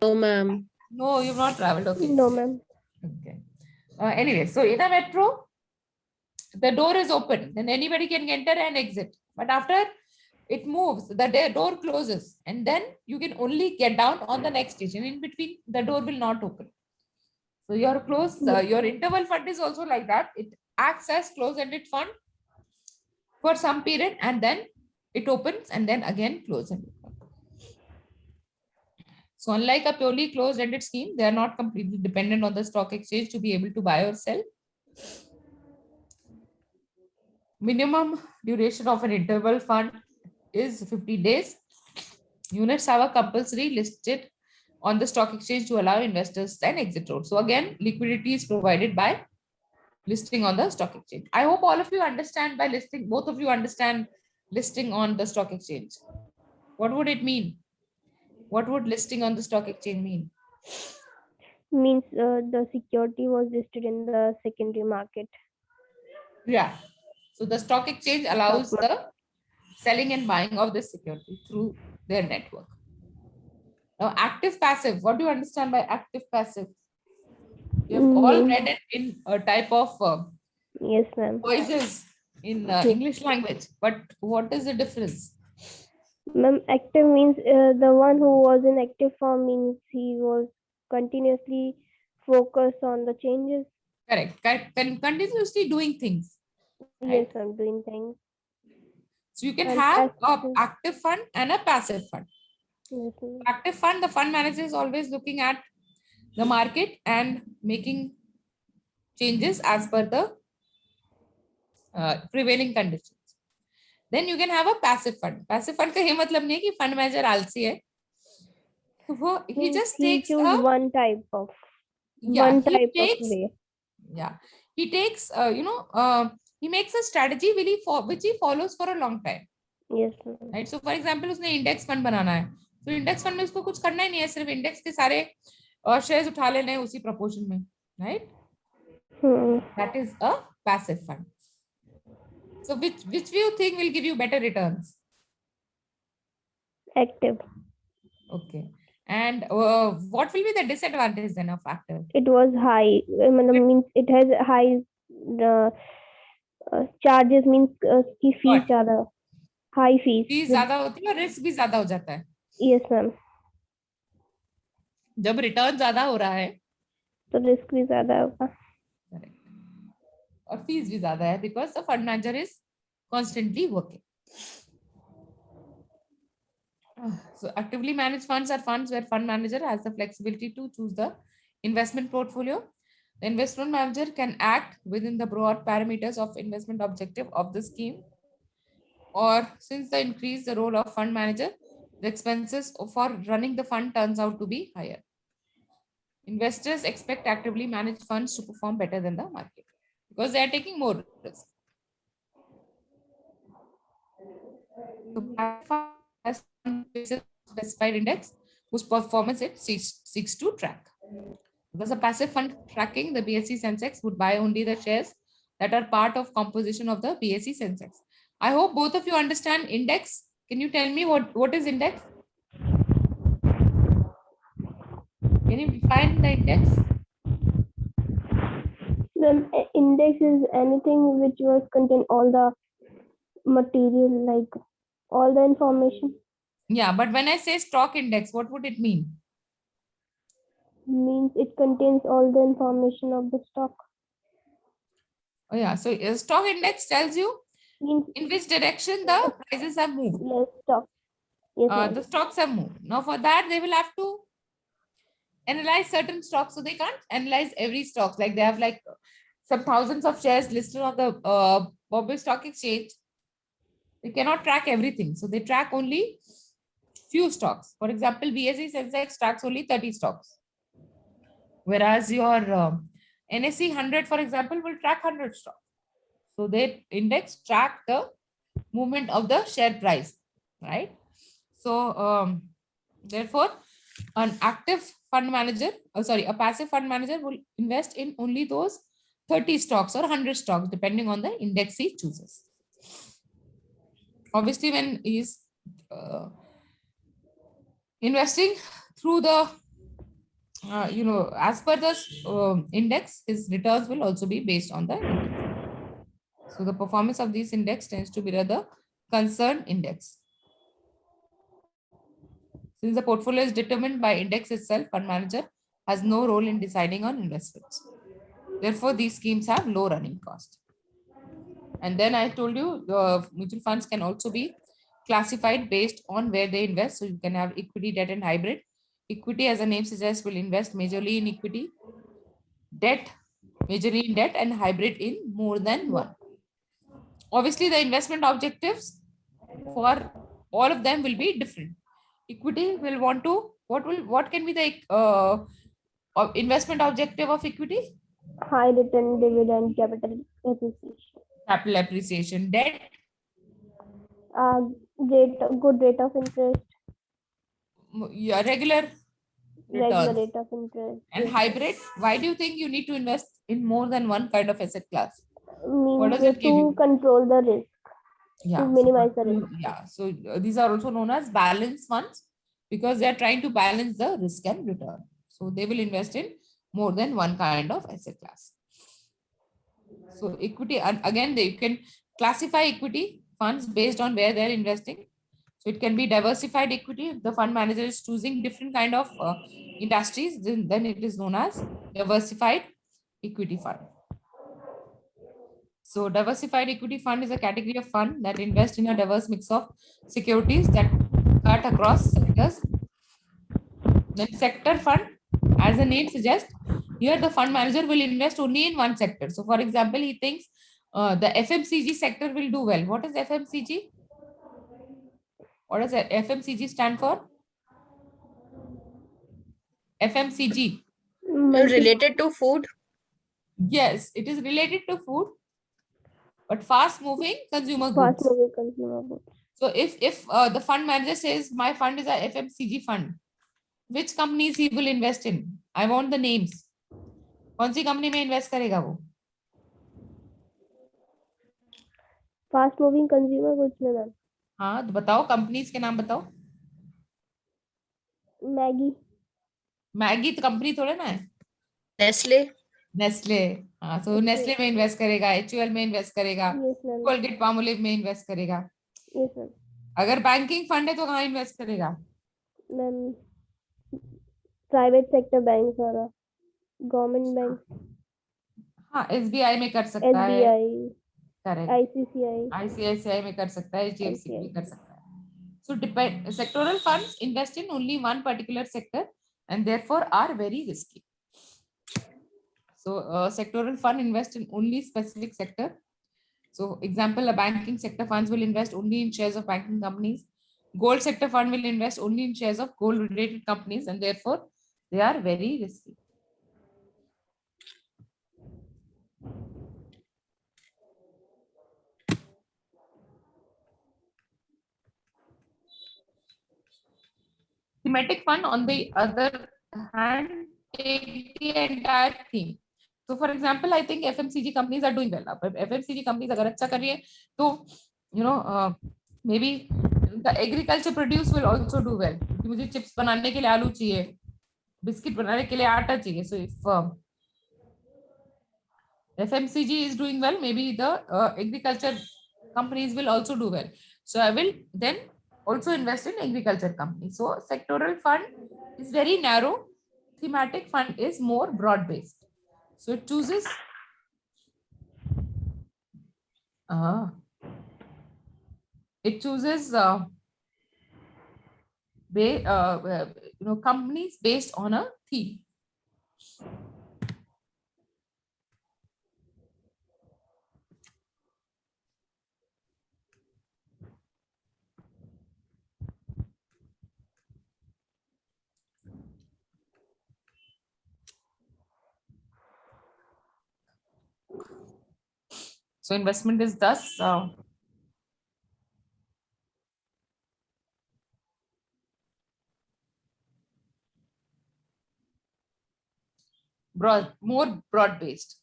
No, ma'am. No, you've not traveled. Okay. No, ma'am. Okay. Anyway, so in a metro, the door is open, then anybody can enter and exit. But after it moves, the door closes, and then you can only get down on the next station. In between, the door will not open. So your your interval fund is also like that. It acts as close-ended fund for some period, and then it opens and then again close-ended fund. So unlike a purely closed-ended scheme, they are not completely dependent on the stock exchange to be able to buy or sell. Minimum duration of an interval fund is 50 days. Units have a compulsory listed on the stock exchange to allow investors an exit route. So again, liquidity is provided by listing on the stock exchange. I hope all of you understand by listing, both of you understand listing on the stock exchange. What would it mean? What would listing on the stock exchange mean? Means the security was listed in the secondary market. Yeah. So the stock exchange allows the selling and buying of this security through their network. Now, active passive. What do you understand by active passive? You have all read it in a type of yes, ma'am. voices in English language. But what is the difference? Ma'am, active means the one who was in active form means he was continuously focused on the changes. Correct. Continuously doing things, Yes, right? I'm doing things. So you can And have a passive. active fund and a passive fund. Yes, ma'am. Active fund, the fund manager is always looking at the market and making changes as per the prevailing conditions. Then you can have a passive fund. Passive fund का ये मतलब नहीं है कि fund manager आलसी है. वो he Means just he takes choose a one type of yeah he of takes way. yeah he takes he makes a strategy which he follows for a long time. Yes, ma'am. Right. So for example उसने index fund बनाना है, तो index fund में उसको कुछ करना ही नहीं है, सिर्फ इंडेक्स के सारे शेयर्स उठा लेने हैं उसी प्रपोर्शन में. Right. That is a passive fund. So which you think will give you better returns? Active. Okay. And what will be the disadvantage then of active? It was high. Means it has high charges. Means की fees What? ज़्यादा. High fees. Fees ज्यादा होती है और risk भी ज्यादा हो जाता है. Yes, ma'am. जब रिटर्न ज्यादा हो रहा है तो रिस्क भी ज़्यादा होगा. करेक्ट, और फीस भी ज्यादा है because the fund manager is constantly working. So actively managed funds are funds where fund manager has the flexibility to choose the investment portfolio. The investment manager can act within the broad parameters of investment objective of the scheme. Or since they increase the role of fund manager, the expenses for running the fund turns out to be higher. Investors expect actively managed funds to perform better than the market because they are taking more risk. So has a specified index whose performance it seeks to track. Because a passive fund tracking, the BSE Sensex would buy only the shares that are part of composition of the BSE Sensex. I hope both of you understand index. Can you tell me what is index? Can you define the index? The index is anything which was contain all the material, like all the information. Yeah, but when I say stock index, what would it mean? Means it contains all the information of the stock. Oh yeah, so a stock index tells you Means in which direction the prices have moved. less stock. Yes, ma'am. The stocks have moved. Now for that, they will have to analyze certain stocks. So they can't analyze every stock. Like they have like some thousands of shares listed on the Bombay Stock Exchange. They cannot track everything. So they track only few stocks. For example, BSE Sensex tracks only 30 stocks. Whereas your NSE 100, for example, will track 100 stocks. So they index track the movement of the share price, right? So therefore, an active fund manager, a passive fund manager will invest in only those 30 stocks or 100 stocks, depending on the index he chooses. Obviously, when he's investing through the, as per the index, his returns will also be based on the index. So the performance of this index tends to mirror the concerned index. Since the portfolio is determined by index itself, fund manager has no role in deciding on investments. Therefore, these schemes have low running cost. And then I told you the mutual funds can also be classified based on where they invest. So you can have equity, debt, and hybrid. Equity, as the name suggests, will invest majorly in equity, debt, majorly in debt, and hybrid in more than one. Obviously, the investment objectives for all of them will be different. Equity will want to what can be the investment objective of equity? High return, dividend, capital appreciation. Capital appreciation. Debt, Good rate of interest. yeah, regular Regular returns. rate of interest. And Yes. hybrid, why do you think you need to invest in more than one kind of asset class? What Means does it give to you? control the risk. Yeah, To minimize the risk. yeah. So these are also known as balance funds because they are trying to balance the risk and return. So they will invest in more than one kind of asset class. So equity, and again, you can classify equity funds based on where they're investing. So it can be diversified equity. If the fund manager is choosing different kind of industries, then it is known as diversified equity fund. So diversified equity fund is a category of fund that invest in a diverse mix of securities that cut across sectors. Then sector fund, as the name suggests, here the fund manager will invest only in one sector. So for example, he thinks the FMCG sector will do well. What is FMCG? What does FMCG stand for? FMCG. Related to food. Yes, it is related to food, but fast moving consumer Fast goods. moving consumer goods. So if the fund manager says my fund is a FMCG fund, which companies he will invest in? I want the names. कौन सी company में invest करेगा वो? Fast moving consumer goods में ma'am. हाँ तो बताओ, companies के नाम बताओ. मैगी. मैगी तो कंपनी थोड़ा ना है. नेस्ले. नेस्ले. हाँ, तो नेस्ले में इन्वेस्ट करेगा, HUL में इन्वेस्ट करेगा, कोलगेट पामोलिव में इन्वेस्ट करेगा. Yes ma'am. अगर बैंकिंग फंड है तो कहाँ इन्वेस्ट करेगा? मैम प्राइवेट सेक्टर बैंक और गवर्नमेंट बैंक. हाँ, SBI में कर सकता है. SBI. करेक्ट. ICICI में कर सकता है, HDFC में कर सकता है. So depend sectoral funds invest in only one particular sector and therefore are very risky. So sectoral fund invest in only specific sector. So example, a banking sector funds will invest only in shares of banking companies. Gold sector fund will invest only in shares of gold related companies and therefore they are very risky. Thematic fund, on the other hand, take the entire theme. So for example, I think FMCG companies are doing well. If FMCG companies अगर अच्छा कर रही है, तो maybe the agriculture produce will also do well. क्योंकि मुझे chips बनाने के लिए आलू चाहिए, बिस्किट बनाने के लिए आटा चाहिए. So if FMCG is doing well, maybe the agriculture companies will also do well. So I will then also invest in agriculture companies. So sectoral fund is very narrow. Thematic fund is more broad based. So it chooses companies based on a theme. So investment is thus more broad based.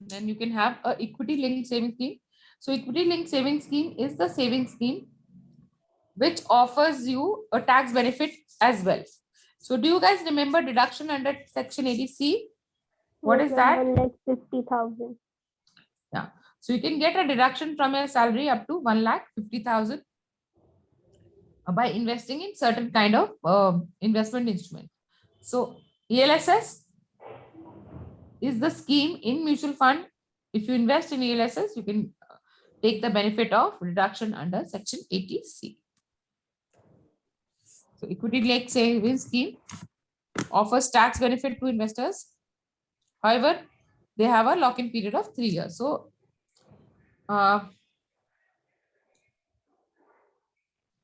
Then you can have a equity linked saving scheme. So equity linked saving scheme is the saving scheme which offers you a tax benefit as well. So do you guys remember deduction under section 80C? What is that? 1,50,000. Yeah. So you can get a deduction from your salary up to 1,50,000 by investing in certain kind of investment instrument. So ELSS is the scheme in mutual fund. If you invest in ELSS, you can take the benefit of reduction under section 80C. So equity linked savings scheme offers tax benefit to investors. However, they have a lock-in period of 3 years. So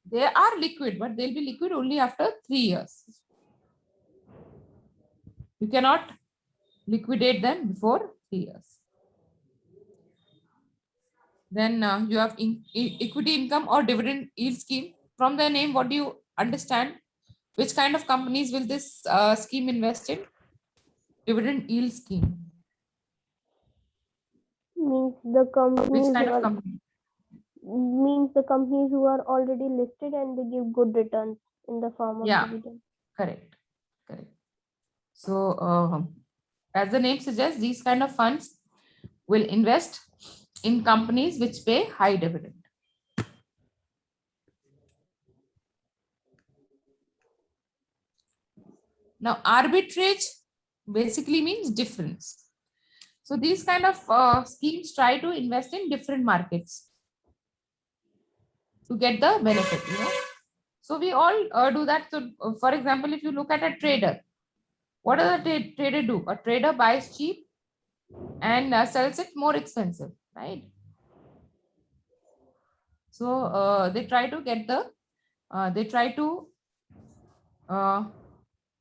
they are liquid, but they'll be liquid only after 3 years. You cannot liquidate them before 3 years. Then you have equity income or dividend yield scheme. From the name, what do you understand? Which kind of companies will this scheme invest in? Dividend yield scheme. Means the companies. Which kind of company? Means the companies who are already listed and they give good returns in the form of dividend. Correct. So as the name suggests, these kind of funds will invest in companies which pay high dividend. Now, arbitrage basically means difference. So these kind of schemes try to invest in different markets to get the benefit, you know. So we all do that. So for example, if you look at a trader, what does a trader do? A trader buys cheap and sells it more expensive, right? So they try to get the,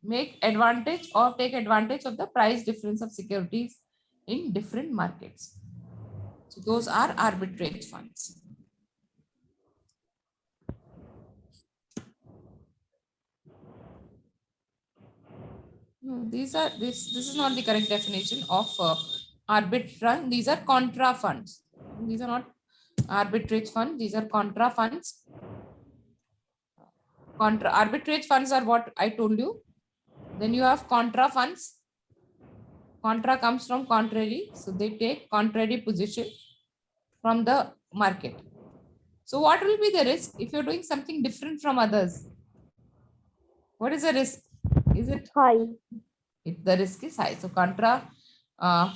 make advantage or take advantage of the price difference of securities in different markets. So those are arbitrage funds. No, this is not the correct definition of arbitrage. These are contra funds. These are not arbitrage funds. These are contra funds. Arbitrage funds are what I told you. Then you have contra funds. Contra comes from contrary. So they take contrary position from the market. So what will be the risk if you're doing something different from others? What is the risk? Is it High. The risk is high. So contra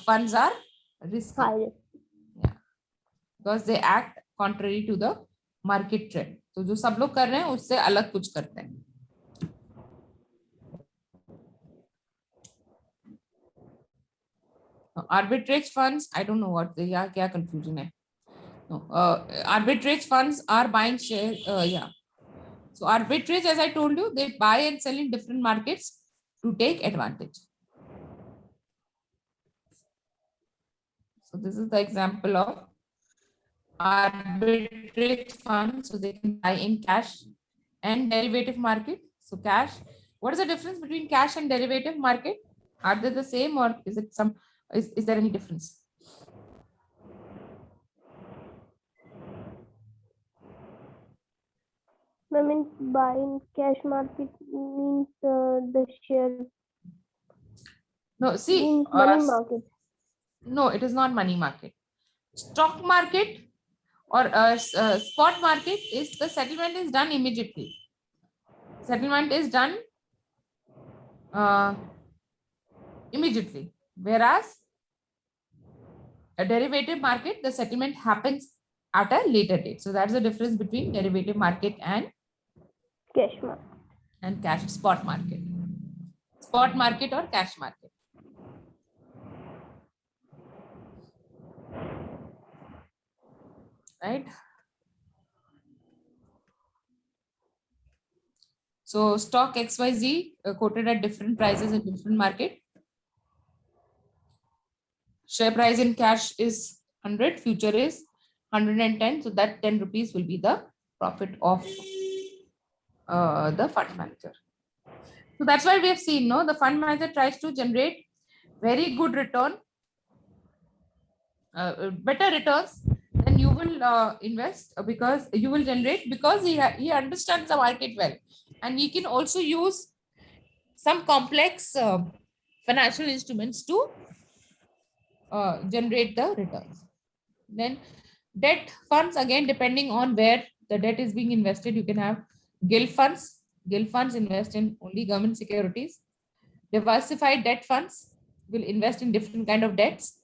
funds are risky. High. Yeah. Because they act contrary to the market trend. तो जो सब लोग कर रहे हैं उससे अलग कुछ करते हैं. Arbitrage funds, I don't know what they are. क्या confusion है? No, arbitrage funds are buying share. Yeah. So arbitrage, as I told you, they buy and sell in different markets to take advantage. So this is the example of arbitrage fund. So they can buy in cash and derivative market. So cash, what is the difference between cash and derivative market? Are they the same or is it some, is there any difference? I mean, buying cash market means the share. No, see, means money market. No, it is not money market. Stock market or spot market is the settlement is done immediately. Settlement is done immediately. Whereas a derivative market, the settlement happens at a later date. So that's the difference between derivative market and cash market and cash spot market. Spot market or cash market. Right? So stock XYZ quoted at different prices in different market. Share price in cash is 100, future is 110. So that 10 rupees will be the profit of the fund manager. So that's why we have seen, no, the fund manager tries to generate very good return, better returns than you will invest because you will generate because he understands the market well, and he can also use some complex financial instruments to generate the returns. Then debt funds, again, depending on where the debt is being invested, you can have gilt funds. Gilt funds invest in only government securities. Diversified debt funds will invest in different kind of debts.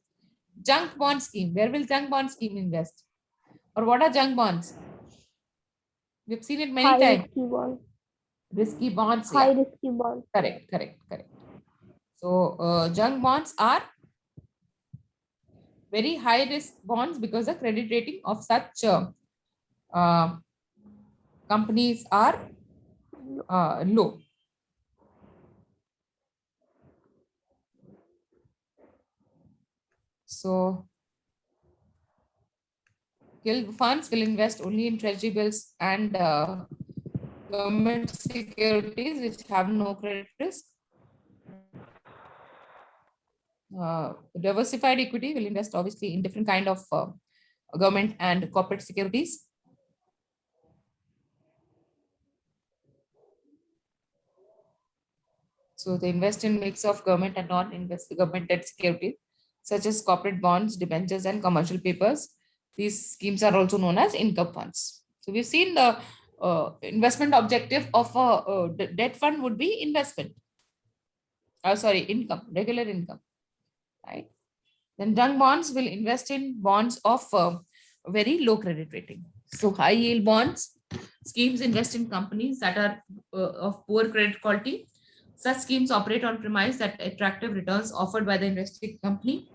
Junk bond scheme, where will junk bond scheme invest? Or what are junk bonds? We've seen it many times. Risky bond. Risky bonds. High Yeah. risky bond. Correct. So junk bonds are very high risk bonds because the credit rating of such companies are low. So gilt funds will invest only in treasury bills and government securities which have no credit risk. Diversified equity will invest obviously in different kind of government and corporate securities. So they invest in mix of government and non-government debt securities, such as corporate bonds, debentures, and commercial papers. These schemes are also known as income funds. So we've seen the investment objective of a debt fund would be investment. Sorry, income, regular income, right? Then junk bonds will invest in bonds of very low credit rating. So high yield bonds schemes invest in companies that are of poor credit quality. Such schemes operate on premise that attractive returns offered by the investing company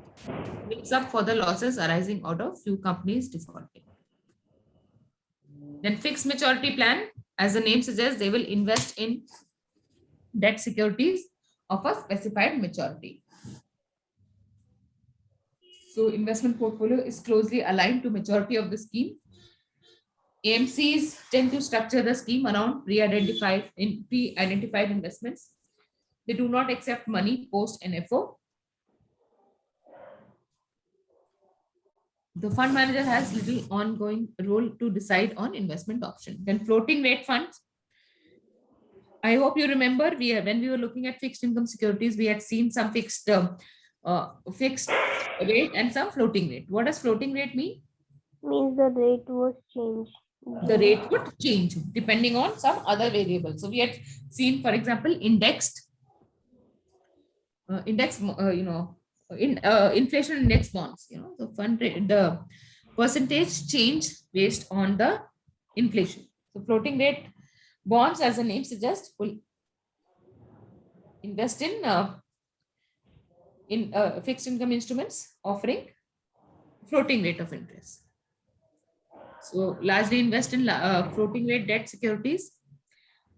makes up for the losses arising out of few companies defaulting. Then fixed maturity plan, as the name suggests, they will invest in debt securities of a specified maturity. So investment portfolio is closely aligned to maturity of the scheme. AMCs tend to structure the scheme around pre-identified investments. They do not accept money post NFO. The fund manager has little ongoing role to decide on investment option. Then floating rate funds. I hope you remember when we were looking at fixed income securities, we had seen some fixed rate and some floating rate. What does floating rate mean? Means the rate was changed. The rate would change depending on some other variable. So we had seen, for example, inflation index bonds. The fund rate, the percentage change based on the inflation. So floating rate bonds, as the name suggests, will invest in fixed income instruments offering floating rate of interest. So largely invest in floating rate debt securities.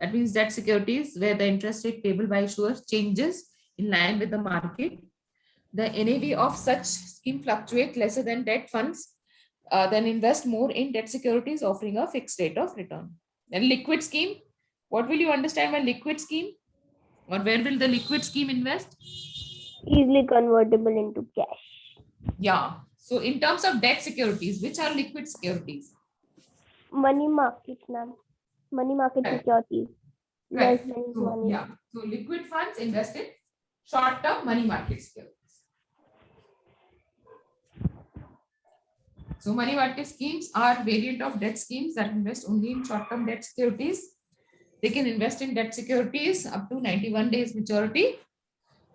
That means debt securities where the interest rate payable by issuers changes in line with the market. The NAV of such scheme fluctuate lesser than debt funds, then invest more in debt securities offering a fixed rate of return. Then liquid scheme. What will you understand by liquid scheme? Or where will the liquid scheme invest? Easily convertible into cash. Yeah. So in terms of debt securities, which are liquid securities? Money market, ma'am. Money market Right. securities. Right. Investment So, money. yeah. So liquid funds invest in short-term money market securities. So money market schemes are variant of debt schemes that invest only in short-term debt securities. They can invest in debt securities up to 91 days maturity.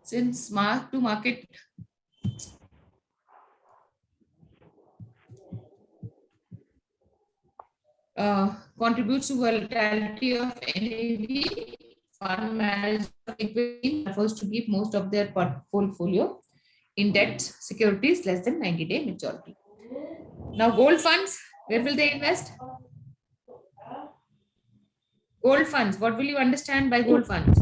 Since mark-to-market contributes to volatility of NAV, fund manager prefers to keep most of their portfolio in debt securities less than 90-day maturity. Now, gold funds, where will they invest? Gold funds, what will you understand by gold funds?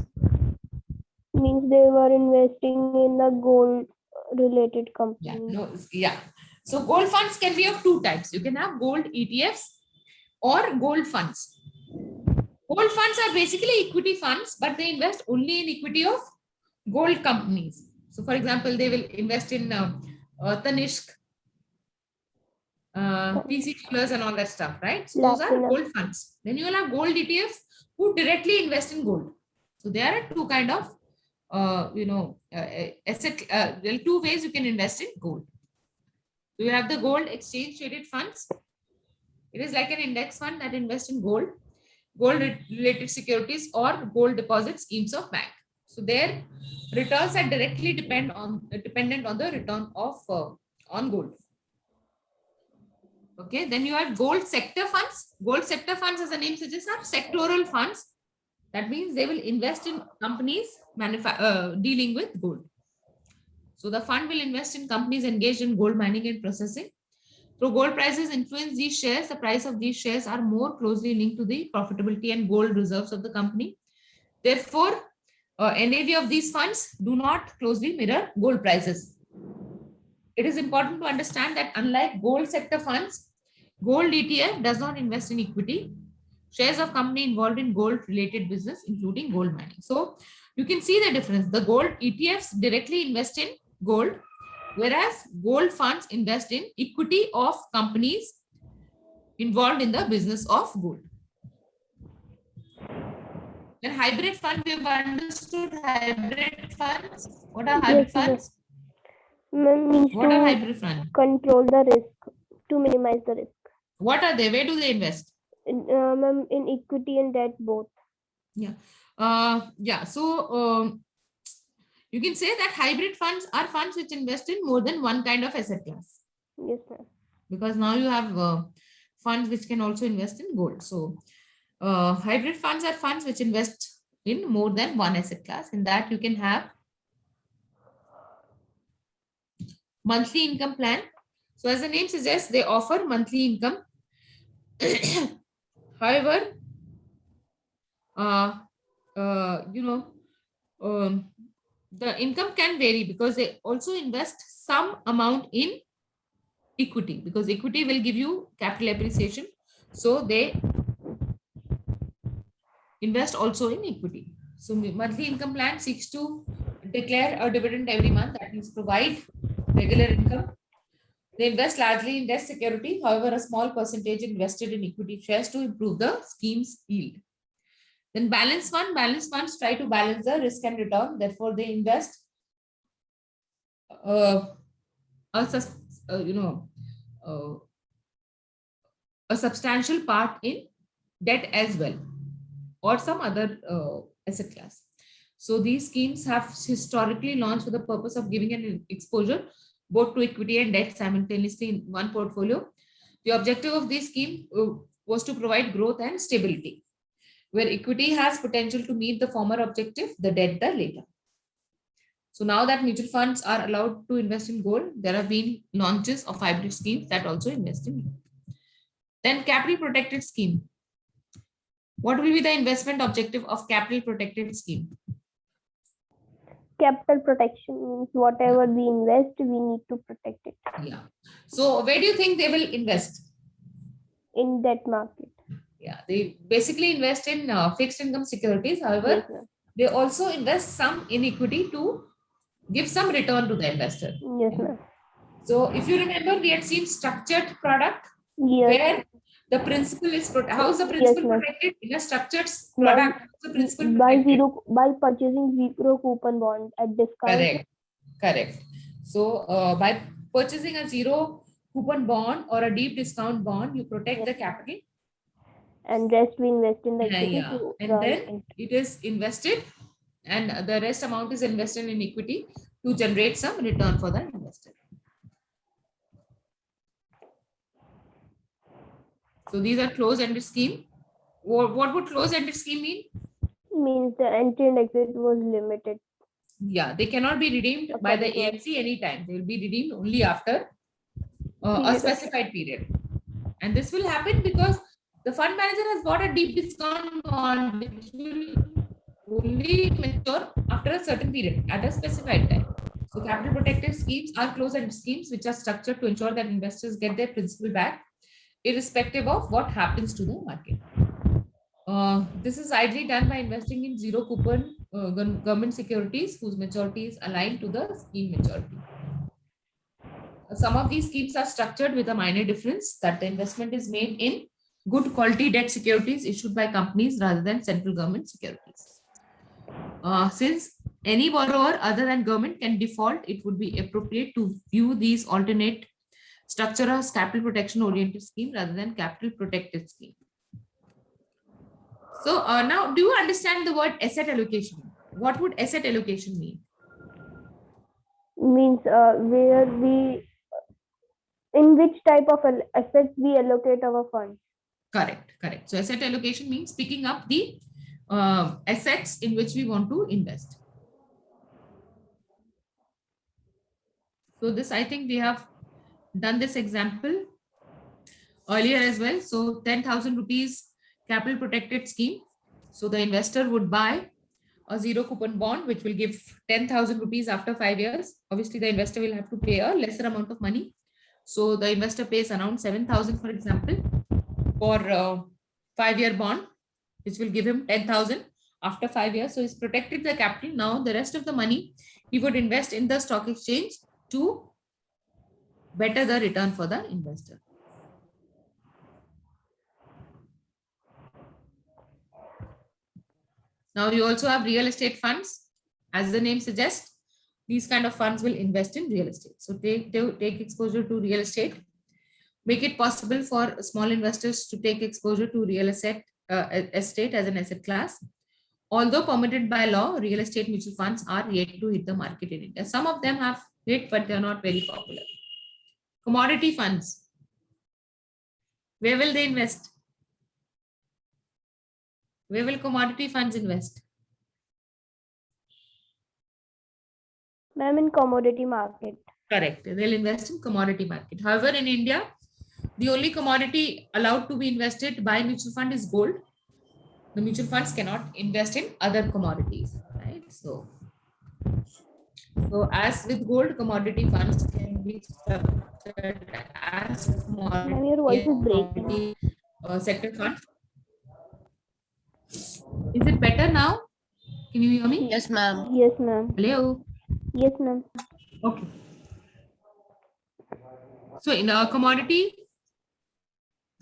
Means they were investing in the gold related company. So gold funds can be of two types. You can have gold ETFs or gold funds. Gold funds are basically equity funds, but they invest only in equity of gold companies. So for example, they will invest in Tanishq, PC Jewelers and all that stuff, right? So those are gold funds. Then you will have gold ETFs who directly invest in gold. So there are two kind of asset. There are two ways you can invest in gold. So you have the gold exchange traded funds. It is like an index fund that invests in gold related securities or gold deposit schemes of bank. So their returns are directly dependent on the return of on gold. Okay, then you have gold sector funds. Gold sector funds, as the name suggests, are sectoral funds. That means they will invest in companies dealing with gold. So the fund will invest in companies engaged in gold mining and processing. So gold prices influence these shares. The price of these shares are more closely linked to the profitability and gold reserves of the company. Therefore, NAV of these funds do not closely mirror gold prices. It is important to understand that unlike gold sector funds, gold ETF does not invest in equity. Shares of company involved in gold related business, including gold mining. So you can see the difference. The gold ETFs directly invest in gold, whereas gold funds invest in equity of companies involved in the business of gold. Then hybrid fund, we have understood hybrid funds. What are hybrid funds? Means what are hybrid funds? Control the risk, to minimize the risk. What are they? Where do they invest? Ma'am, in equity and debt both. Yeah. So you can say that hybrid funds are funds which invest in more than one kind of asset class. Yes, ma'am. Because now you have funds which can also invest in gold. So hybrid funds are funds which invest in more than one asset class. In that you can have monthly income plan. So as the name suggests, they offer monthly income. However, the income can vary because they also invest some amount in equity, because equity will give you capital appreciation. So they invest also in equity. So monthly income plan seeks to declare a dividend every month, that means provide regular income. They invest largely in debt security. However, a small percentage invested in equity shares to improve the scheme's yield. Then balance funds try to balance the risk and return. Therefore, they invest a substantial part in debt as well, or some other asset class. So these schemes have historically launched for the purpose of giving an exposure both to equity and debt simultaneously in one portfolio. The objective of this scheme was to provide growth and stability. Where equity has potential to meet the former objective, the debt the later. So now that mutual funds are allowed to invest in gold, there have been launches of hybrid schemes that also invest in gold. Then capital protected scheme. What will be the investment objective of capital protected scheme? Capital protection means whatever we invest, we need to protect it. Yeah. So where do you think they will invest? In debt market. Yeah, they basically invest in fixed income securities. However, Yes, ma'am. they also invest some in equity to give some return to the investor. Yes, ma'am. So if you remember, we had seen structured product Yes. where the principal is how is the principal ma'am. protected in a structured product? How is the principal By protected? purchasing zero coupon bond at discount. Correct. So by purchasing a zero coupon bond or a deep discount bond, you protect the capital. And rest we invest in the equity. Yeah. And then it is invested, and the rest amount is invested in equity to generate some return for the investor. So these are closed-ended scheme. What would closed-ended scheme mean? Means the entry and exit was limited. Yeah, they cannot be redeemed by the AMC anytime. They will be redeemed only after a specified period. And this will happen because the fund manager has got a deep discount bond which will only mature after a certain period at a specified time. So capital protected schemes are closed-ended schemes which are structured to ensure that investors get their principal back, irrespective of what happens to the market. This is ideally done by investing in zero coupon government securities whose maturity is aligned to the scheme maturity. Some of these schemes are structured with a minor difference, that the investment is made in good quality debt securities issued by companies rather than central government securities. Since any borrower other than government can default, it would be appropriate to view these alternate structure as capital protection oriented scheme rather than capital protected scheme. So now, do you understand the word asset allocation? What would asset allocation mean? Means where we, in which type of assets we allocate our funds. Correct. So asset allocation means picking up the assets in which we want to invest. So this, I think we have done this example earlier as well. So 10,000 rupees capital protected scheme. So the investor would buy a zero coupon bond, which will give 10,000 rupees after 5 years. Obviously, the investor will have to pay a lesser amount of money. So the investor pays around 7,000, for example, for a 5-year bond, which will give him 10,000 after 5 years. So he's protected the capital. Now the rest of the money he would invest in the stock exchange to better the return for the investor. Now you also have real estate funds. As the name suggests, these kind of funds will invest in real estate. So take exposure to real estate. make it possible for small investors to take exposure to real estate as an asset class. Although permitted by law, real estate mutual funds are yet to hit the market in India. Some of them have hit, but they are not very popular. Commodity funds. Where will they invest? Where will commodity funds invest? Ma'am, in commodity market. Correct. They'll invest in commodity market. However, in India, the only commodity allowed to be invested by mutual fund is gold. The mutual funds cannot invest in other commodities, right? So as with gold, commodity funds can be structured as Ma'am, your voice is breaking. commodity sector funds. Is it better now? Can you hear me? Yes, ma'am. Yes, ma'am. Hello. Yes, ma'am. Okay. So in a commodity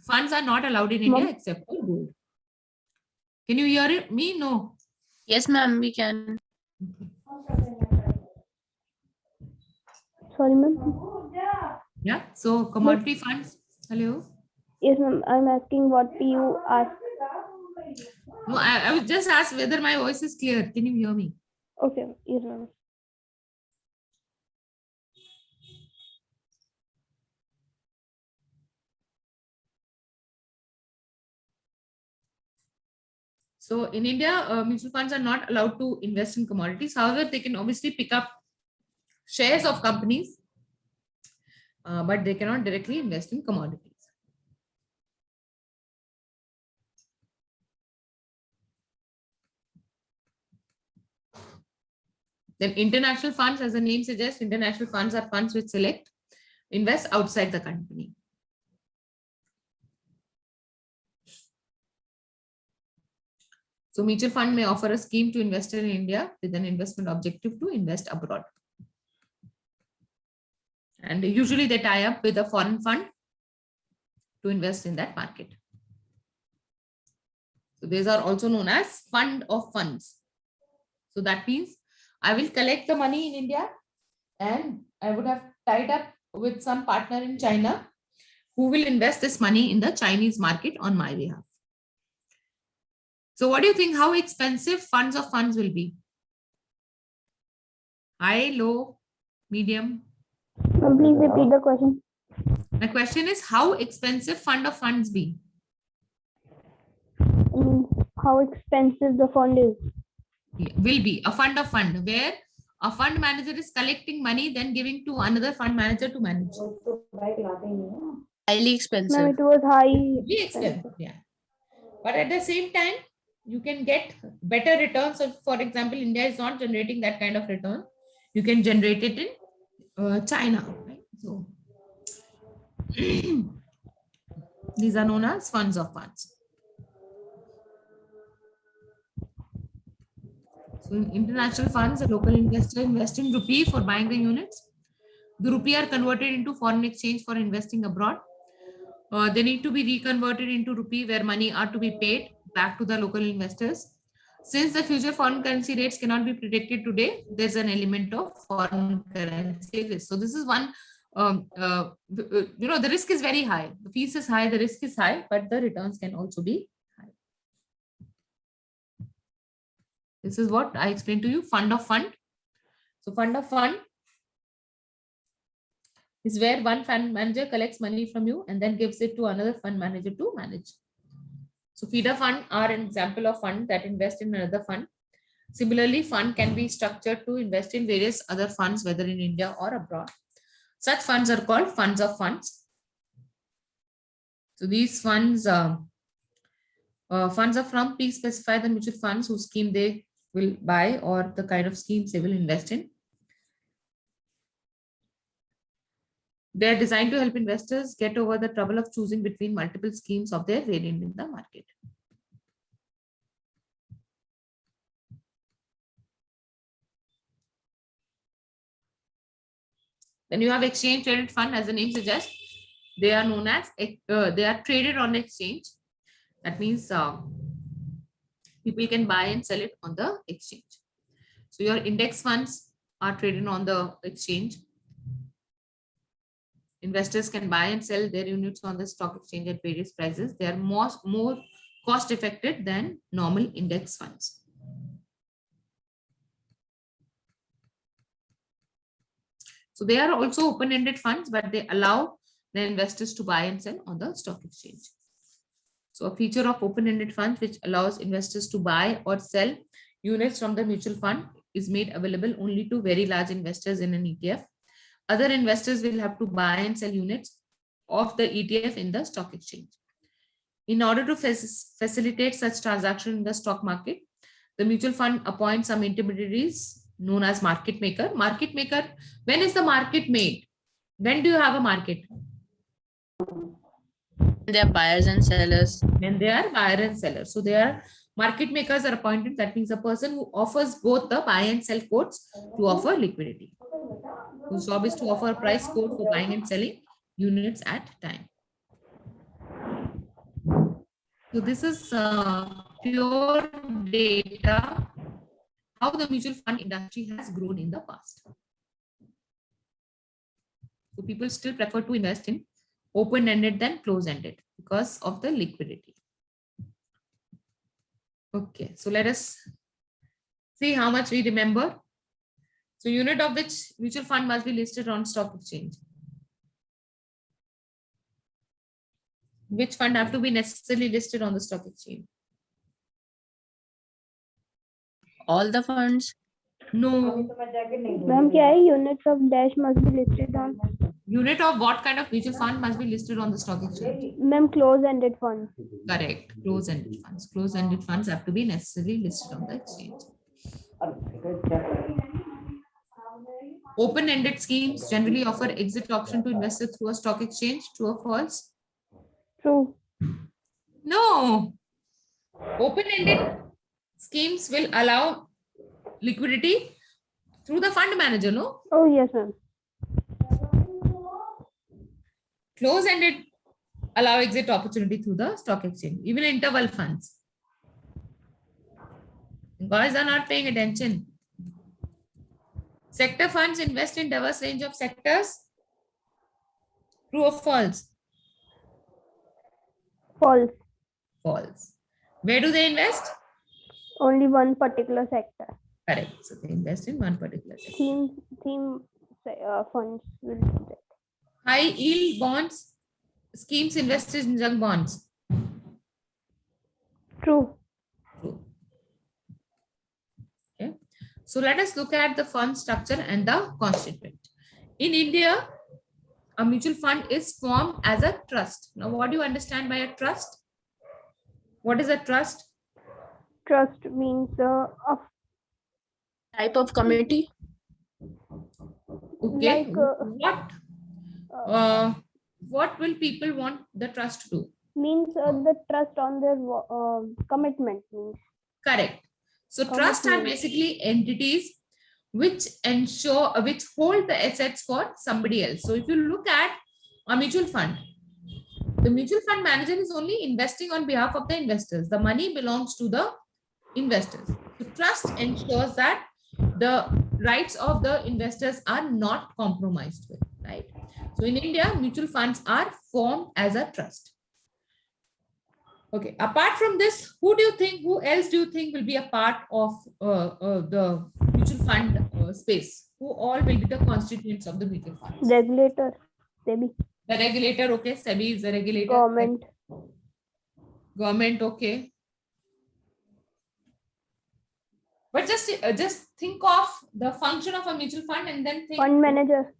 funds are not allowed in India Ma'am. except for gold. Can you hear it? Me? No. Yes, ma'am, we can. Sorry, ma'am. Yeah. So commodity funds. Hello. Yes, ma'am. I'm asking what you asked. No, I would just ask whether my voice is clear. Can you hear me? Okay. Yes, ma'am. So in India, mutual funds are not allowed to invest in commodities. However, they can obviously pick up shares of companies, but they cannot directly invest in commodities. Then international funds, as the name suggests, international funds are funds which invest outside the company. So mutual fund may offer a scheme to investor in India with an investment objective to invest abroad. And usually they tie up with a foreign fund to invest in that market. So these are also known as fund of funds. So that means I will collect the money in India and I would have tied up with some partner in China who will invest this money in the Chinese market on my behalf. So what do you think, how expensive funds of funds will be? High, low, medium? Please repeat the question. My question is, how expensive fund of funds be? How expensive the fund is. Will be a fund of fund, where a fund manager is collecting money, then giving to another fund manager to manage. Highly expensive. Ma'am, it was high. Really expensive, yeah. But at the same time, you can get better returns. So for example, India is not generating that kind of return. You can generate it in China, right? So these are known as funds of funds. So in international funds, a local investor invests in rupee for buying the units. The rupee are converted into foreign exchange for investing abroad. They need to be reconverted into rupee, where money are to be paid back to the local investors. Since the future foreign currency rates cannot be predicted today, there's an element of foreign currency risk. So this is one, the risk is very high. The fees is high, the risk is high, but the returns can also be high. This is what I explained to you, fund of fund. So fund of fund is where one fund manager collects money from you and then gives it to another fund manager to manage. So feeder fund are an example of fund that invest in another fund. Similarly, fund can be structured to invest in various other funds, whether in India or abroad. Such funds are called funds of funds. So these funds, funds are from, please specify the mutual funds whose scheme they will buy or the kind of schemes they will invest in. They are designed to help investors get over the trouble of choosing between multiple schemes of their variant in the market. Then you have exchange traded fund, as the name suggests. They are known as, they are traded on exchange. That means people can buy and sell it on the exchange. So your index funds are traded on the exchange. investors can buy and sell their units on the stock exchange at various prices. They are more cost effective than normal index funds. So they are also open-ended funds, but they allow the investors to buy and sell on the stock exchange. So a feature of open-ended funds which allows investors to buy or sell units from the mutual fund is made available only to very large investors in an ETF. Other investors will have to buy and sell units of the ETF in the stock exchange. In order to facilitate such transaction in the stock market, the mutual fund appoints some intermediaries known as market maker. Market maker, when is the market made? When do you have a market? They are buyers and sellers. When they are buyer and seller. So they are market makers are appointed. That means a person who offers both the buy and sell quotes to offer liquidity. Whose job is to offer a price quote for buying and selling units at time. So this is pure data how the mutual fund industry has grown in the past. So people still prefer to invest in open-ended than close-ended because of the liquidity. Okay, so let us see how much we remember. So unit of which mutual fund must be listed on stock exchange. Which fund have to be necessarily listed on the stock exchange? All the funds. No. Ma'am, क्या है? Units of dash must be listed on. Unit of what kind of mutual fund must be listed on the stock exchange? Ma'am, close-ended funds. Correct. Close-ended funds. Close-ended funds have to be necessarily listed on the exchange. Open-ended schemes generally offer exit option to investors through a stock exchange. True or false? True. No. Open-ended schemes will allow liquidity through the fund manager, no? Oh, yes, ma'am. Close-ended allow exit opportunity through the stock exchange, even interval funds. Guys are not paying attention. Sector funds invest in diverse range of sectors. True or false? False. False. Where do they invest? Only one particular sector. Correct. So they invest in one particular sector. Theme funds will do that. High yield bonds schemes invested in junk bonds. True. True. Okay. So let us look at the fund structure and the constituent. In India, a mutual fund is formed as a trust. Now, what do you understand by a trust? What is a trust? Trust means Type of committee. Okay. like What will people want the trust to do? means the trust on their commitment means. Correct. So trust are basically entities which ensure, which hold the assets for somebody else. So if you look at a mutual fund, the mutual fund manager is only investing on behalf of the investors. The money belongs to the investors. So trust ensures that the rights of the investors are not compromised with, right? So in India, mutual funds are formed as a trust. Okay, apart from this, who else do you think will be a part of the mutual fund space? Who all will be the constituents of the mutual funds? Regulator, SEBI. The regulator, okay, SEBI is the regulator. Government. Government, okay. But just think of the function of a mutual fund and then think. Fund manager.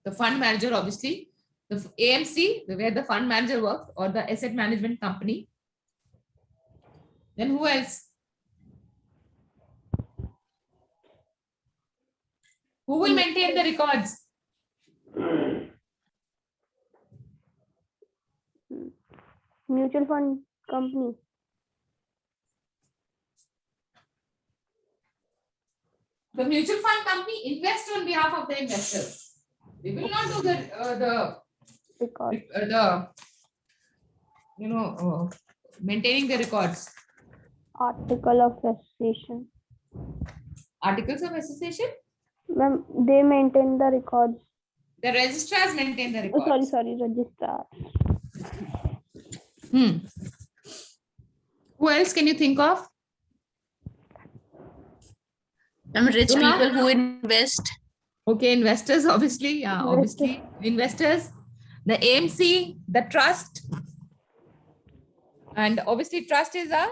The fund manager, obviously. The AMC, where the fund manager works, or the asset management company. Then who else? Who will maintain the records? Mutual fund company. The mutual fund company invests on behalf of the investors. They will not do maintaining the records. Article of association. Articles of association? Ma'am, they maintain the records. The registrars maintain the Oh, records. sorry, registrar. Who else can you think of? Rich So now- people who invest. Okay, investors, obviously. Yeah, obviously. Investors, the AMC, the trust. And obviously, trust is a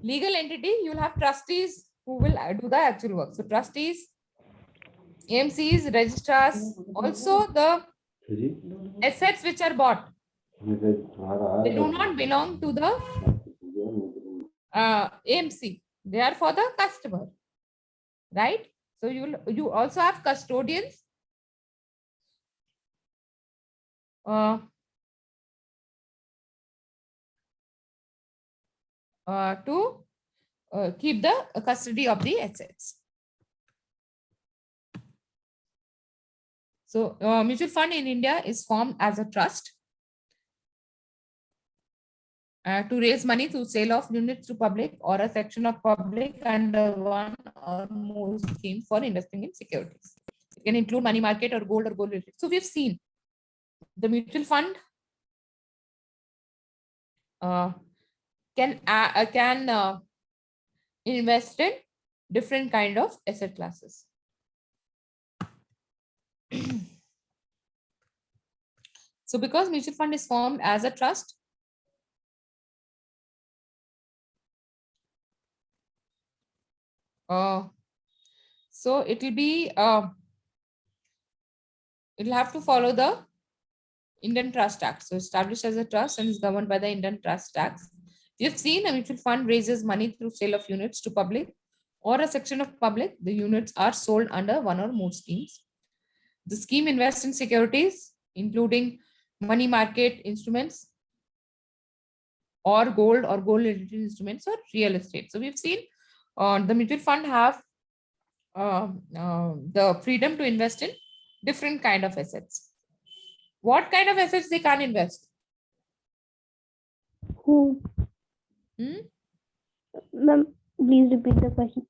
legal entity. You'll have trustees who will do the actual work. So, trustees, AMCs, registrars, also the assets which are bought. They do not belong to the AMC. They are for the customer, right? So you also have custodians to keep the custody of the assets. So mutual fund in India is formed as a trust to raise money through sale of units to public or a section of public under one or more schemes for investing in securities. It can include money market or gold related. So we've seen the mutual fund can invest in different kind of asset classes. So because mutual fund is formed as a trust, so it will be it will have to follow the Indian Trust Act. So established as a trust and is governed by the Indian Trust Act. We have seen a mutual fund raises money through sale of units to public or a section of public. The units are sold under one or more schemes. The scheme invests in securities, including money market instruments or gold related instruments or real estate. So we've seen the mutual fund have the freedom to invest in different kind of assets. What kind of assets they can invest? Who? Ma'am, please repeat the question.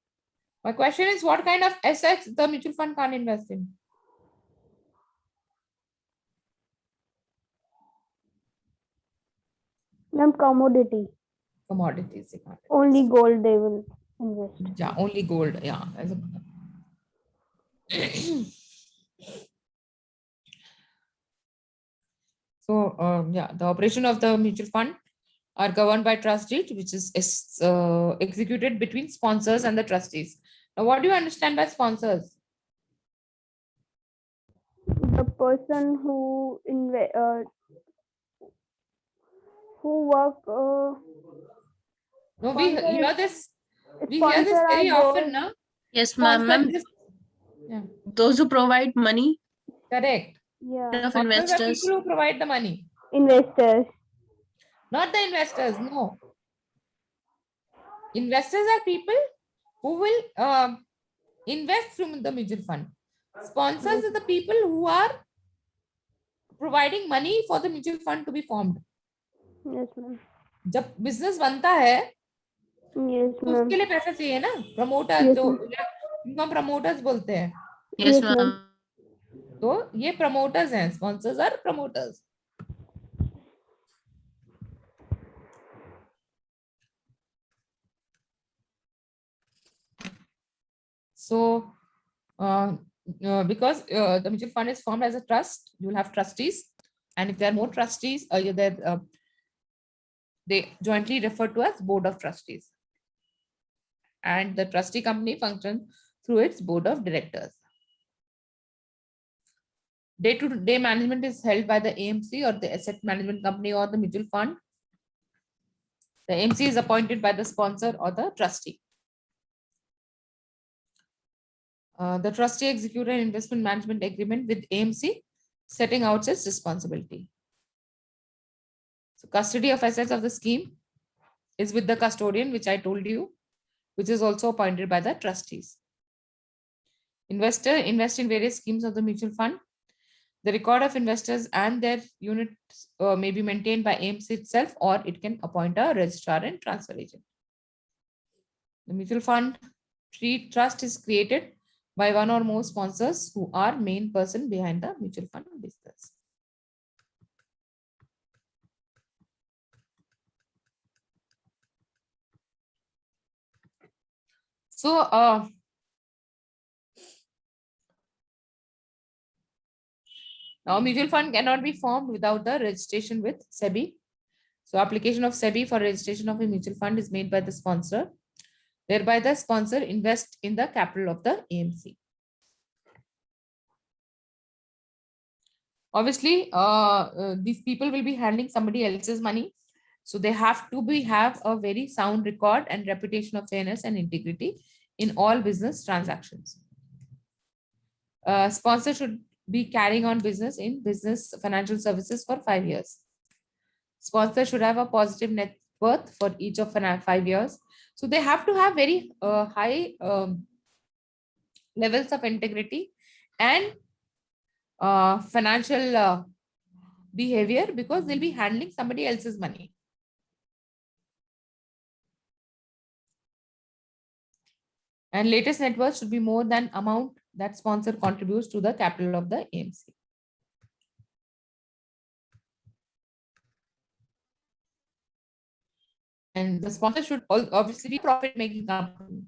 My question is, what kind of assets the mutual fund can invest in? Ma'am, commodity. Commodities. They can't Only gold they will invest. invest. Yeah, only gold. Yeah. So yeah, the operation of the mutual fund are governed by trust deed, which is executed between sponsors and the trustees. Now, what do you understand by sponsors? The person who work. No, we Sponsor hear is- this. We hear this sponsor very are often, those- no? Yes, ma'am. Sponsor is- Yeah, Those who provide money correct. Yeah, of Sponsors are investors. people who provide the money, investors. not the investors. No, investors are people who will invest through the mutual fund. Sponsors are the people who are providing money for the mutual fund to be formed. Yes, ma'am. जब business बनता है Yes, तो ma'am. उसके लिए पैसा चाहिए ना, promoter Yes, जो ma'am. इनको हम प्रमोटर्स बोलते हैं. Yes, Yes, ma'am. तो ये प्रमोटर्स हैं, sponsors are promoters. So because the mutual fund is formed as a trust, you will have trustees, and if there are more trustees, they jointly refer to as board of trustees, and the trustee company functions through its board of directors. Day-to-day management is held by the AMC or the asset management company or the mutual fund. The AMC is appointed by the sponsor or the trustee. The trustee executes an investment management agreement with AMC, setting out its responsibility. So custody of assets of the scheme is with the custodian, which I told you, which is also appointed by the trustees. Investor invest in various schemes of the mutual fund. The record of investors and their units may be maintained by AMC itself, or it can appoint a registrar and transfer agent. The mutual fund trust is created by one or more sponsors who are main person behind the mutual fund business. So, now mutual fund cannot be formed without the registration with SEBI. So application of SEBI for registration of a mutual fund is made by the sponsor. Thereby the sponsor invests in the capital of the AMC. Obviously, these people will be handling somebody else's money. So they have to have a very sound record and reputation of fairness and integrity in all business transactions. Sponsor should be carrying on business in business financial services for 5 years. Sponsor should have a positive net worth for each of 5 years. So they have to have very high levels of integrity and financial behavior, because they'll be handling somebody else's money. And latest net worth should be more than amount that sponsor contributes to the capital of the AMC. And the sponsor should obviously be profit-making company.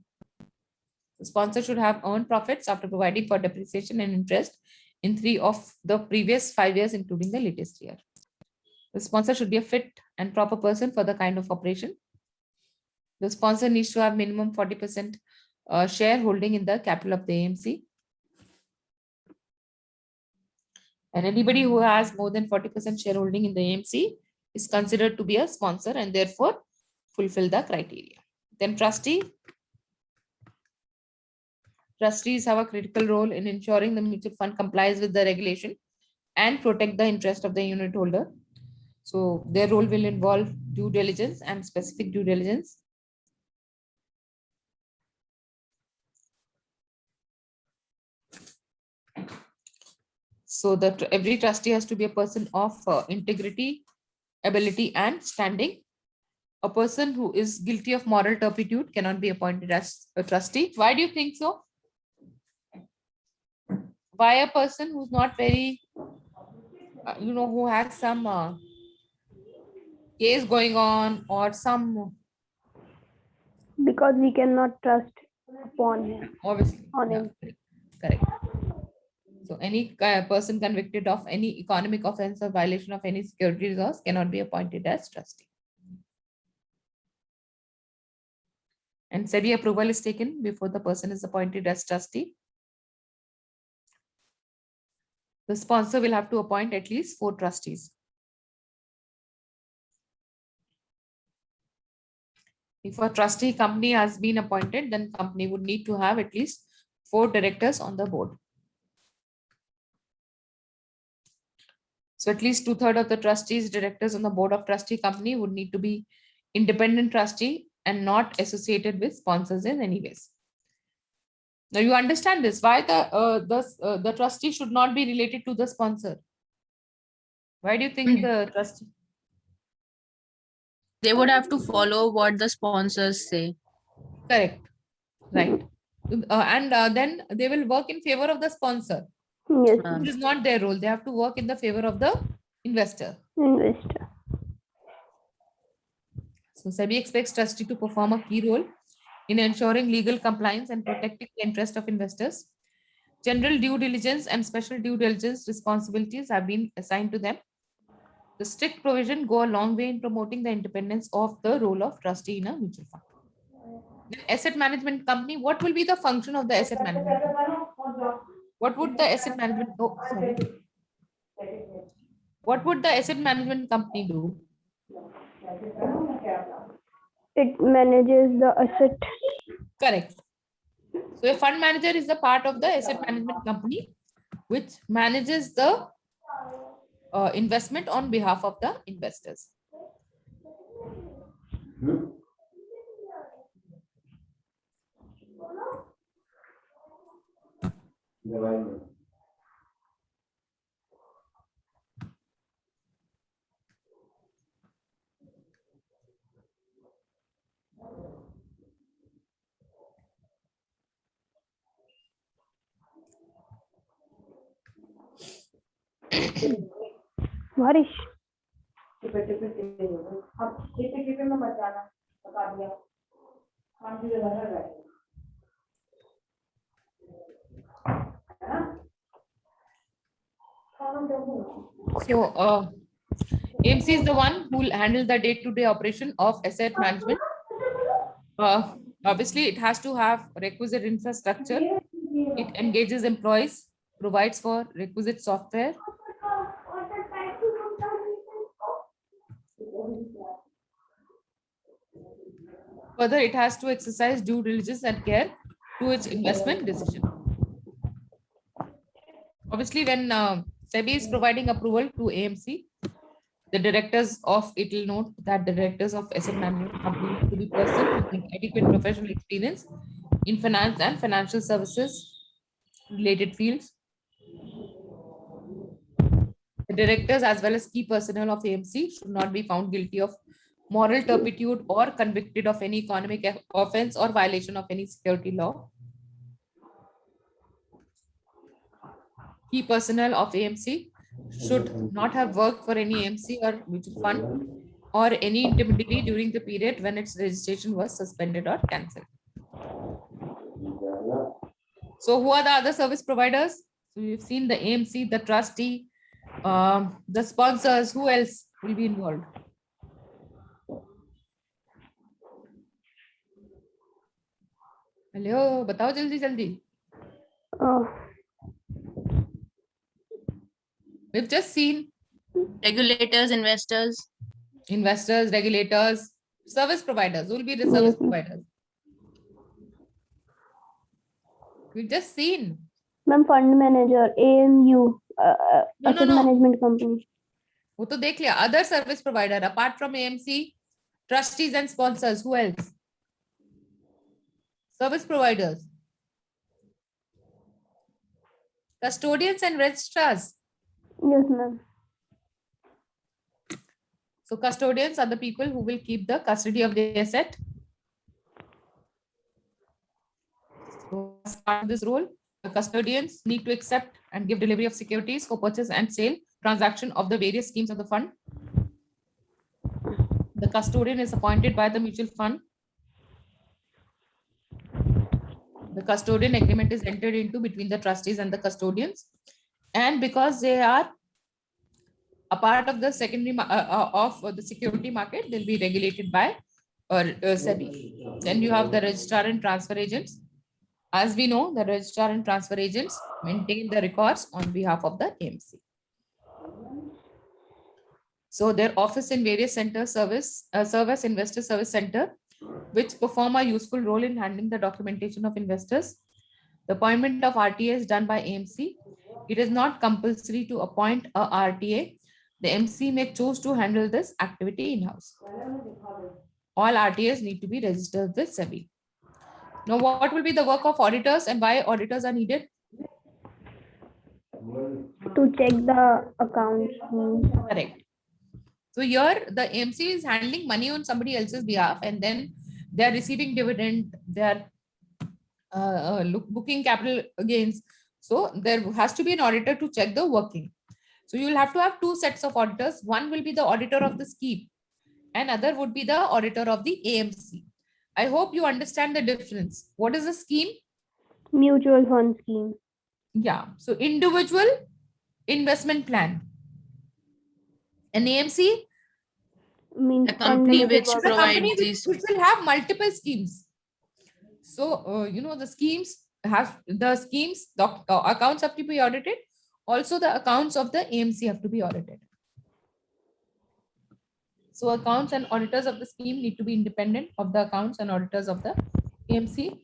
The sponsor should have earned profits after providing for depreciation and interest in 3 of the previous 5 years, including the latest year. The sponsor should be a fit and proper person for the kind of operation. The sponsor needs to have minimum 40% shareholding in the capital of the AMC. And anybody who has more than 40% shareholding in the AMC is considered to be a sponsor and therefore fulfill the criteria. Then trustees have a critical role in ensuring the mutual fund complies with the regulation and protect the interest of the unit holder. So their role will involve due diligence and specific due diligence. So that every trustee has to be a person of integrity, ability, and standing. A person who is guilty of moral turpitude cannot be appointed as a trustee. Why do you think so? Why a person who's not very, who has some case going on or some, Because we cannot trust upon him. obviously, On yeah, him. correct. So any person convicted of any economic offense or violation of any security laws cannot be appointed as trustee. And SEBI approval is taken before the person is appointed as trustee. The sponsor will have to appoint at least 4 trustees. If a trustee company has been appointed, then company would need to have at least 4 directors on the board. So at least 2/3 of the trustees, directors on the board of trustee company would need to be independent trustee and not associated with sponsors in any ways. Now you understand this, why the trustee should not be related to the sponsor. Why do you think the trustee? They would have to follow what the sponsors say. Correct. Right. And then they will work in favor of the sponsor. Yes, It is not their role. They have to work in the favor of the investor. investor. So SEBI expects trustee to perform a key role in ensuring legal compliance and protecting the interest of investors. General due diligence and special due diligence responsibilities have been assigned to them. The strict provision go a long way in promoting the independence of the role of trustee in a mutual fund. Then asset management company, what will be the function of the asset management company? What would the asset management, what would the asset management company do? It manages the asset. Correct. So a fund manager is the part of the asset management company which manages the investment on behalf of the investors. Varish. So AMC is the one who will handle the day-to-day operation of asset management. Obviously, it has to have requisite infrastructure. It engages employees, provides for requisite software. Further, it has to exercise due diligence and care to its investment decision. Obviously, when SEBI is providing approval to AMC, the directors of it will note that the directors of asset management company need to be person with adequate professional experience in finance and financial services related fields. The directors as well as key personnel of AMC should not be found guilty of moral turpitude or convicted of any economic offense or violation of any security law. Key personnel of AMC should not have worked for any AMC or mutual fund or any intermediary during the period when its registration was suspended or cancelled. So who are the other service providers? So we've seen the AMC, the trustee, the sponsors. Who else will be involved? Hello, batao jaldi jaldi. We've just seen Regulators, investors. investors, regulators, service providers. Who will be the service Yes, ma'am. providers? We've just seen. Ma'am, fund manager, AMU, No, asset no. management company. वो तो देख लिया. Other service provider apart from AMC, trustees and sponsors. Who else? Service providers, custodians and registrars. Yes, ma'am. So custodians are the people who will keep the custody of the asset. So as part of this role, the custodians need to accept and give delivery of securities for purchase and sale transaction of the various schemes of the fund. The custodian is appointed by the mutual fund. The custodian agreement is entered into between the trustees and the custodians. And because they are a part of the secondary of the security market, they'll be regulated by SEBI. Then you have the registrar and transfer agents. As we know, the registrar and transfer agents maintain the records on behalf of the AMC. So their office in various centers serve as investor service center, which perform a useful role in handling the documentation of investors. The appointment of RTA is done by AMC. It is not compulsory to appoint a RTA. The MC may choose to handle this activity in-house. All RTAs need to be registered with SEBI. Now, what will be the work of auditors and why auditors are needed? To check the accounts. Correct. So here the AMC is handling money on somebody else's behalf, and then they are receiving dividend, they are booking capital gains. So there has to be an auditor to check the working. So you will have to have two sets of auditors. One will be the auditor of the scheme, and other would be the auditor of the AMC. I hope you understand the difference. What is a scheme? Mutual fund scheme. Yeah. So individual investment plan. An AMC Means The fund company manager which works. is a company provides these. which will have multiple schemes. So the schemes have the accounts have to be audited. Also, the accounts of the AMC have to be audited. So accounts and auditors of the scheme need to be independent of the accounts and auditors of the AMC.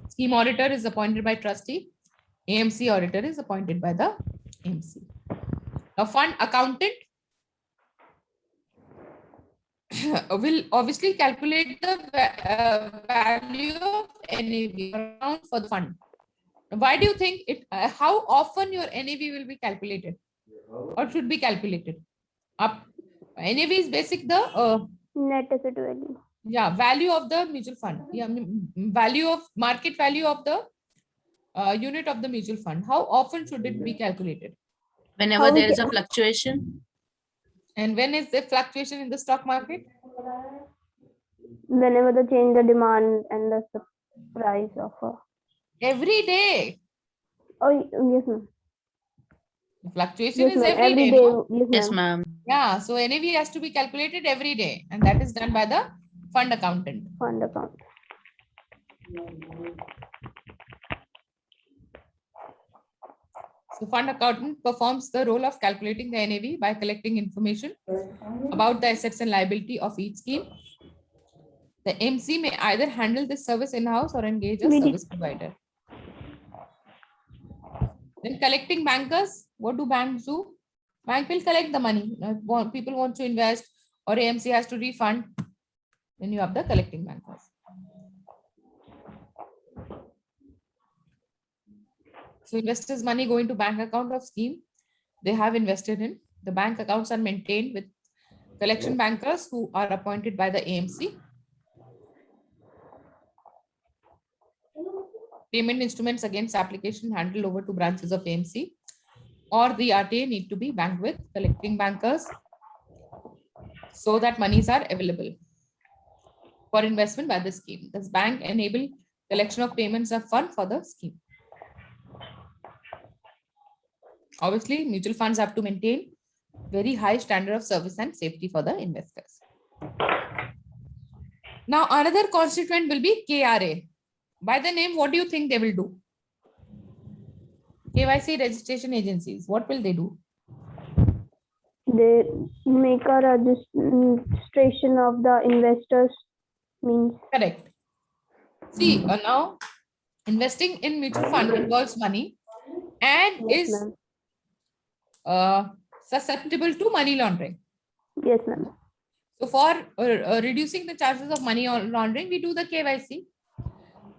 Scheme auditor is appointed by trustee. AMC auditor is appointed by the AMC. A fund accountant will obviously calculate the value of NAV account for the fund. Why do you think it? How often your NAV will be calculated, or should be calculated? NAV is basic the net asset value. value of the mutual fund. Value of market value of the unit of the mutual fund. How often should it be calculated? Whenever How we there is a can- fluctuation. And when is the fluctuation in the stock market? Whenever they change the demand and the price of Every day. oh yes ma'am. The fluctuation Yes is ma'am. every Every day. day. No? Yes ma'am. Yes, ma'am. Yeah, so NAV has to be calculated every day, and that is done by the fund accountant. Fund account. So fund accountant performs the role of calculating the NAV by collecting information about the assets and liability of each scheme. The MC may either handle this service in-house or engage a We did- service provider. Then collecting bankers, what do banks do? Bank will collect the money. People want to invest or AMC has to refund. Then you have the collecting bankers. So investors' money go into bank account of scheme they have invested in. The bank accounts are maintained with collection bankers who are appointed by the AMC. Payment instruments against application handled over to branches of AMC or the RTA need to be banked with collecting bankers so that monies are available for investment by the scheme. This bank enable collection of payments of fund for the scheme. Obviously, mutual funds have to maintain very high standard of service and safety for the investors. Now, another constituent will be KRA. By the name, what do you think they will do? KYC registration agencies, what will they do? They make a registration of the investors means Correct. See, now investing in mutual fund involves money and yes is ma'am. Susceptible to money laundering. Yes ma'am. So for reducing the chances of money laundering, we do the KYC.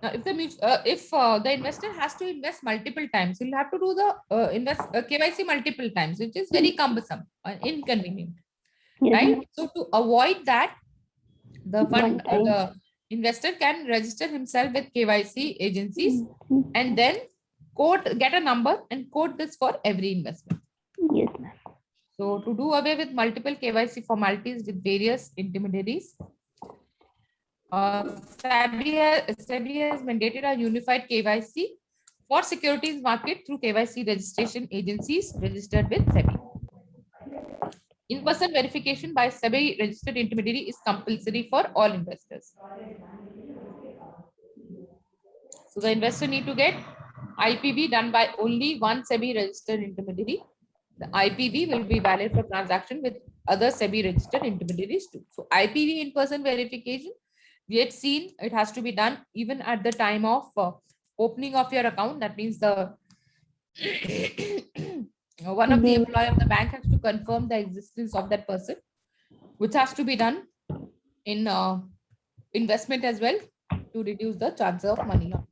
Now, if the investor has to invest multiple times, he'll have to do the KYC multiple times, which is very cumbersome and inconvenient, Yes right? ma'am. So to avoid that, the fund, One time. the investor can register himself with KYC agencies and then get a number and code this for every investment. Yes ma'am. So to do away with multiple KYC formalities with various intermediaries, SEBI has mandated a unified KYC for securities market through KYC registration agencies registered with SEBI. In-person verification by SEBI registered intermediary is compulsory for all investors. So the investor need to get IPV done by only one SEBI registered intermediary. The IPV will be valid for transaction with other SEBI registered intermediaries too. So IPV in-person verification, we had seen it has to be done even at the time of opening of your account. That means the one of the employee of the bank has to confirm the existence of that person, which has to be done in investment as well to reduce the chance of money laundering.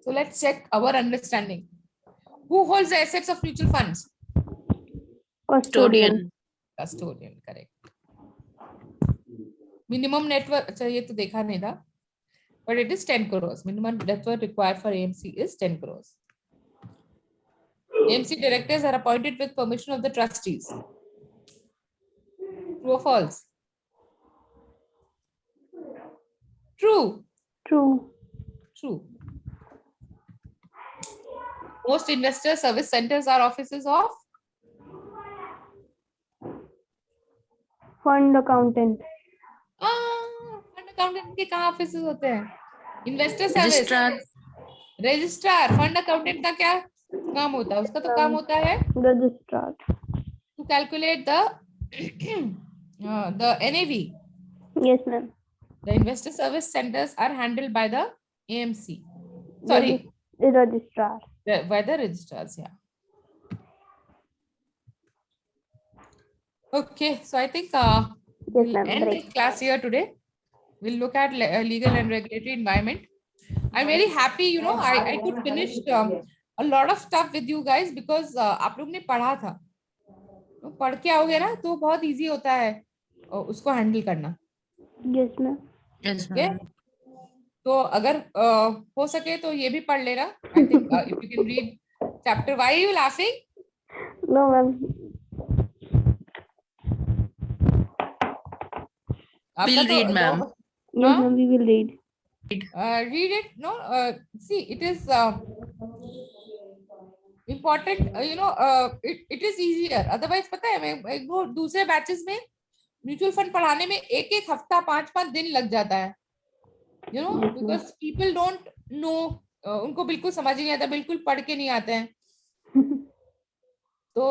So let's check our understanding. Who holds the assets of mutual funds? Custodian. Custodian, correct. Minimum net worth, अच्छा ये तो देखा नहीं था, but it is 10 crores. Minimum net worth required for AMC is 10 crores. AMC directors are appointed with permission of the trustees. True or false? True. True. True. Most investor service centers are offices of Fund accountant. Fund accountant के कहाँ offices होते हैं? Investor service Registrar. Registrar. Fund accountant का क्या काम होता है? उसका तो काम होता है Registrar. to calculate the NAV. Yes ma'am. The investor service centers are handled by the AMC. Sorry, The registrar. by the registrars. Yeah. Okay, so I think Yes we'll ma'am. end Right. this class here today. We'll look at legal and regulatory environment. I'm very happy, you know, I could finish a lot of stuff with you guys because आप लोग ने पढ़ा था. तो पढ़ के आओगे ना तो बहुत easy होता है उसको handle करना. Yes ma'am. Yes, Okay. ma'am. तो अगर हो सके तो ये भी पढ़ लेना. I think if you can read chapter. Why are you laughing? No, ma'am. We'll read, ma'am. Yes, Huh? ma'am, we will read. Read it. No, see, it is important. It is easier. Otherwise, पता है मैं वो दूसरे batches में mutual fund पढ़ाने में एक एक हफ्ता 5-5 दिन लग जाता है. Yes, ma'am. Because people don't know. उनको बिल्कुल समझ ही नहीं आता, बिल्कुल पढ़ के नहीं आते हैं. तो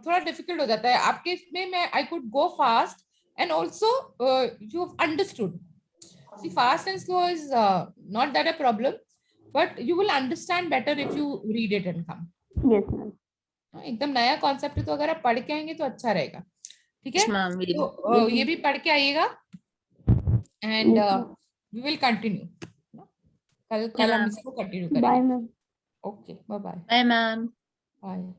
थोड़ा डिफिकल्ट हो जाता है. आपके इसमें मैं I could go fast and also you understood. See, fast and slow is not that a problem, but you will understand better if you read it and come. Yes, ma'am. एकदम नया concept है, तो अगर आप पढ़ के आएंगे तो अच्छा रहेगा. ठीक है, Yes, ma'am. We'll. तो ये भी पढ़ के आइएगा and Yes, ma'am. We will continue. कल Yeah, हम ma'am. इसको कंटिन्यू Bye, करेंगे. ma'am. Okay, bye bye. Bye, ma'am. Bye.